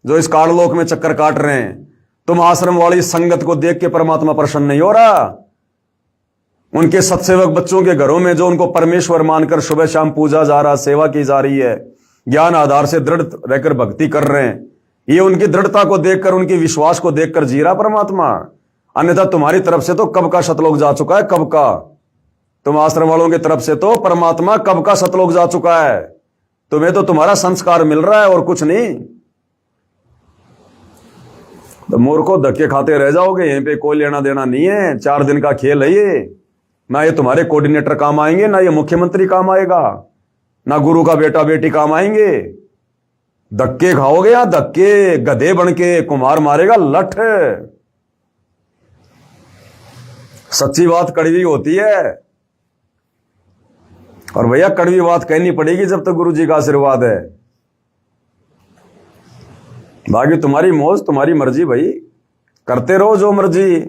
जो इस काललोक में चक्कर काट रहे हैं। तुम आश्रम वाली संगत को देख के परमात्मा प्रसन्न नहीं हो रहा। उनके सत्सेवक बच्चों के घरों में जो उनको परमेश्वर मानकर सुबह शाम पूजा जा रहा, सेवा की जा रही है, ज्ञान आधार से दृढ़ रहकर भक्ति कर रहे हैं, ये उनकी दृढ़ता को देखकर, उनके विश्वास को देखकर जी रहा परमात्मा। अन्यथा तुम्हारी तरफ से तो कब का सतलोक जा चुका है, कब का। तुम आश्रम वालों की तरफ से तो परमात्मा कब का सतलोक जा चुका है। तुम्हें तो तुम्हारा संस्कार मिल रहा है और कुछ नहीं। तो मूर्खों, धक्के खाते रह जाओगे, यहीं पे कोई लेना देना नहीं है। 4 दिन का खेल है ये। ना ये तुम्हारे कोऑर्डिनेटर काम आएंगे, ना ये मुख्यमंत्री काम आएगा, ना गुरु का बेटा बेटी काम आएंगे। धक्के खाओगे या धक्के, गधे बन के कुमार मारेगा लठ। सच्ची बात कड़वी होती है, और भैया कड़वी बात कहनी पड़ेगी जब तक गुरु जी का आशीर्वाद है। बाकी तुम्हारी मौज, तुम्हारी मर्जी भाई, करते रहो जो मर्जी।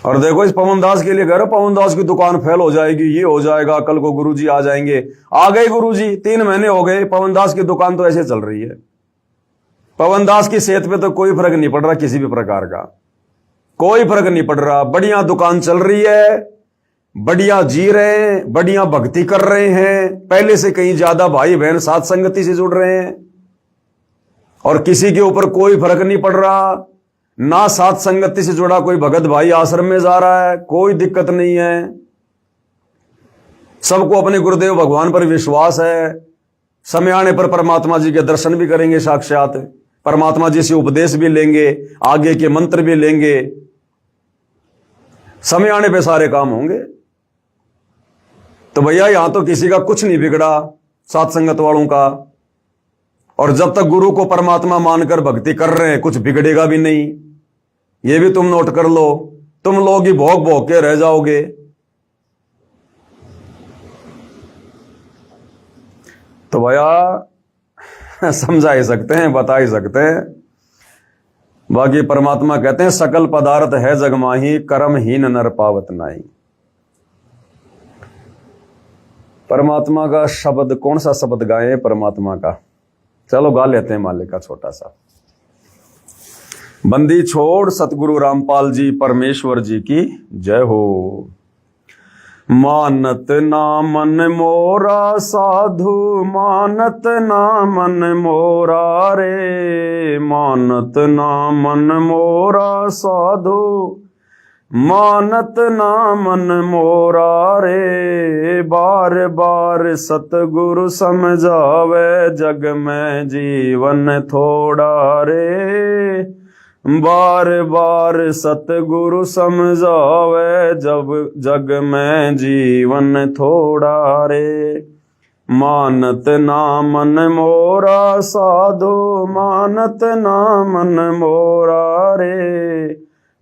और देखो, इस पवन दास के लिए कह रहे हो, पवन दास की दुकान फेल हो जाएगी, ये हो जाएगा, कल को गुरुजी आ जाएंगे। आ गए गुरुजी, 3 महीने हो गए, पवन दास की दुकान तो ऐसे चल रही है। पवन दास की सेहत पे तो कोई फर्क नहीं पड़ रहा, किसी भी प्रकार का कोई फर्क नहीं पड़ रहा। बढ़िया दुकान चल रही है, बढ़िया जी रहे हैं, बढ़िया भक्ति कर रहे हैं, पहले से कहीं ज्यादा भाई बहन साथ संगति से जुड़ रहे हैं, और किसी के ऊपर कोई फर्क नहीं पड़ रहा। ना साथ संगति से जुड़ा कोई भगत भाई आश्रम में जा रहा है, कोई दिक्कत नहीं है। सबको अपने गुरुदेव भगवान पर विश्वास है। समय आने पर परमात्मा जी के दर्शन भी करेंगे साक्षात, परमात्मा जी से उपदेश भी लेंगे, आगे के मंत्र भी लेंगे। समय आने पे सारे काम होंगे। तो भैया यहां तो किसी का कुछ नहीं बिगड़ा, साथ संगत वालों का। और जब तक गुरु को परमात्मा मानकर भक्ति कर रहे हैं, कुछ बिगड़ेगा भी नहीं। ये भी तुम नोट कर लो। तुम लोग ही भोग भोग के रह जाओगे। तो भैया समझा ही सकते हैं, बता ही सकते हैं। बाकी परमात्मा कहते हैं, सकल पदार्थ है जग माही, कर्महीन नर पावत नाई। परमात्मा का शब्द, कौन सा शब्द गाए परमात्मा का? चलो गा लेते हैं मालिक का छोटा सा। बंदी छोड़ सतगुरु रामपाल जी परमेश्वर जी की जय हो। मानत ना मन मोरा साधु, मानत ना मन मोरा रे, मानत ना मन मोरा साधु, मानत ना मन मोरा रे। बार बार सतगुरु समझावे, जग में जीवन थोड़ा रे। बार बार सतगुरु समझावे, जब जग में जीवन थोड़ा रे। मानत ना मन मोरा साधु, मानत ना मन मोरा रे।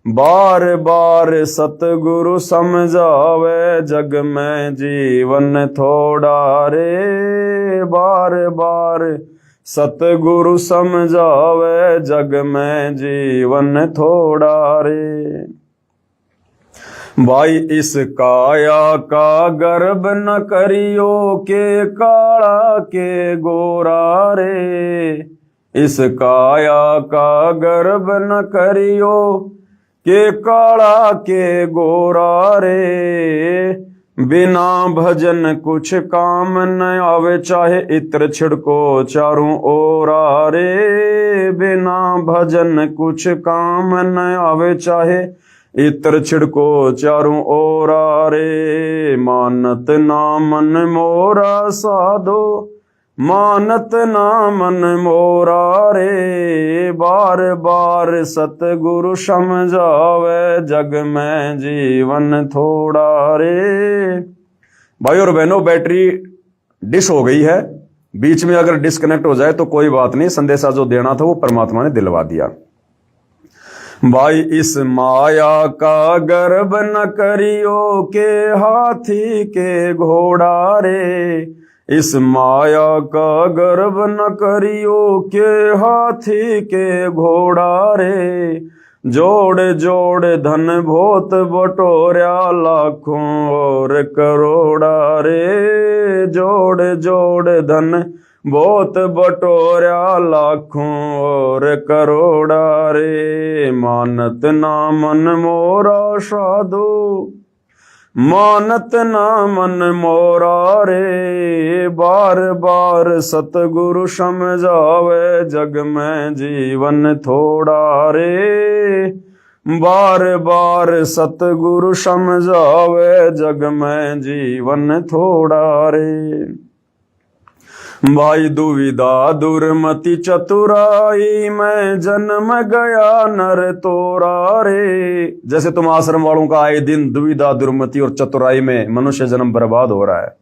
बार बार सतगुरु समझावे, जग में जीवन थोड़ा रे। बार बार सतगुरु समझावे, जग में जीवन थोड़ा रे। भाई इस काया का गर्भ न करियो, के काला के गोरा रे। इस काया का गर्भ न करियो, के काला के गोरा रे। बिना भजन कुछ काम न आवे, चाहे इत्र छिड़को चारों ओर रे। बिना भजन कुछ काम न आवे, चाहे इत्र छिड़को चारों ओर रे। मानत ना मन मोरा साधो, मानत ना मन मोरा रे। बार बार सतगुरु समझावे, जग में जीवन थोड़ा रे। भाई और बहनों, बैटरी डिस हो गई है, बीच में अगर डिस्कनेक्ट हो जाए तो कोई बात नहीं, संदेशा जो देना था वो परमात्मा ने दिलवा दिया। भाई इस माया का गर्भ न करियो, के हाथी के घोड़ा रे। इस माया का गर्भ न करियो, के हाथी के घोड़ा रे। जोड़ जोड़ धन भोत बटोर्या, लाखों और करोड़ा रे। जोड़ जोड़ धन बहुत बटोर्या, लाखों और करोड़ा रे। मानत ना मन मोरा साधु, मानत ना मन मोरा रे। बार बार सतगुरु समझावे, जग में जीवन थोड़ा रे। बार बार सतगुरु समझावे, जग में जीवन थोड़ा रे। भाई दुविधा दुर्मति चतुराई में, जन्म गया नर तोरा रे। जैसे तुम आश्रम वालों का आए दिन दुविधा दुर्मति और चतुराई में मनुष्य जन्म बर्बाद हो रहा है।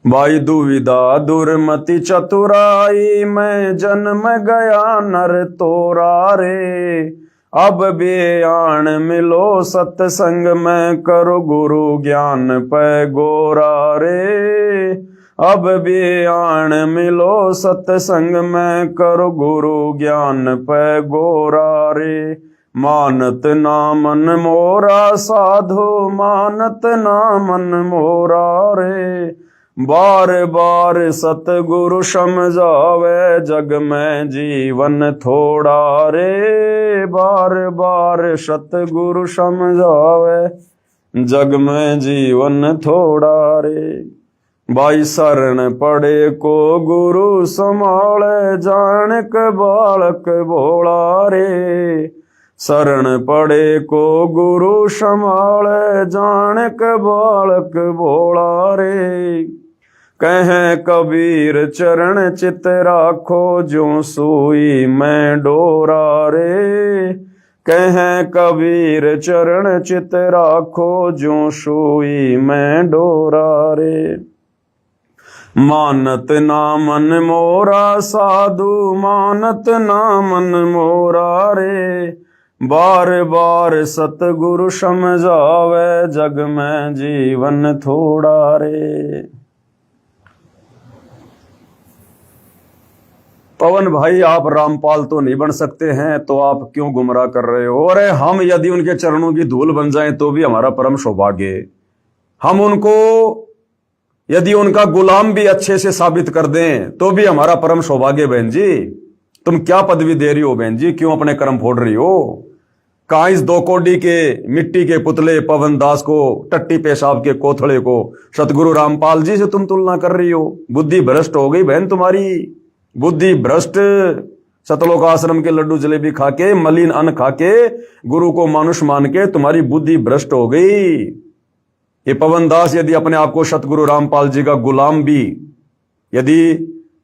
भाई दुविधा दुर्मति चतुराई में, जन्म गया नर तोरा रे। अब बेआन मिलो सत्संग में, करो गुरु ज्ञान पे गोरा रे। अब बेआन मिलो सत्संग में, करो गुरु ज्ञान पे गोरा रे। मानत ना मन मोरा साधो, मानत ना मन मोरा रे। बार बार सतगुरु समझावे, जग में जीवन थोड़ा रे। बार बार सतगुरु समझावे, जग में जीवन थोड़ा रे। भाई शरण पड़े को गुरु संभाले, जान के बालक भोला रे। शरण पड़े को गुरु संभाले, जान के बालक भोला रे। कहें कबीर चरण चित राखो, जो सुई में डोरा रे। कहें कबीर चरण चित राखो, जो सुई में डोरा रे। मानत ना मन मोरा साधु, मानत ना मन मोरा रे। बार बार सतगुरु समझावे, जग में जीवन थोड़ा रे। पवन भाई, आप रामपाल तो नहीं बन सकते हैं, तो आप क्यों गुमराह कर रहे हो? अरे हम यदि उनके चरणों की धूल बन जाएं तो भी हमारा परम सौभाग्य। हम उनको यदि उनका गुलाम भी अच्छे से साबित कर दें तो भी हमारा परम सौभाग्य। बहन जी, तुम क्या पदवी दे रही हो बहन जी? क्यों अपने कर्म फोड़ रही हो? कहां इस 2 कौड़ी के मिट्टी के पुतले पवन दास को, टट्टी पेशाब के कोथड़े को सतगुरु रामपाल जी से तुम तुलना कर रही हो? बुद्धि भ्रष्ट हो गई बहन तुम्हारी, बुद्धि भ्रष्ट। सतलोक आश्रम के लड्डू जलेबी खा के, मलिन अन्न खा के, गुरु को मानुष मान के तुम्हारी बुद्धि भ्रष्ट हो गई। ये पवन दास यदि अपने आप को सतगुरु रामपाल जी का गुलाम भी यदि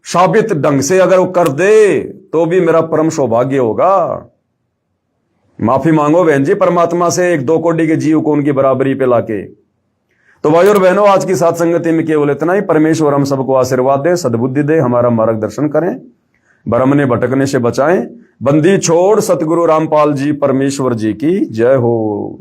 साबित ढंग से अगर वो कर दे तो भी मेरा परम सौभाग्य होगा। माफी मांगो बहन जी परमात्मा से, 1-2 कौड़ी के जीव को उनकी बराबरी पे लाके। तो भाई और बहनों, आज की साथ संगति में केवल इतना ही। परमेश्वर हम सबको आशीर्वाद दे, सद्बुद्धि दे, हमारा मार्गदर्शन करें, भ्रमने भटकने से बचाएं। बंदी छोड़ सतगुरु रामपाल जी परमेश्वर जी की जय हो।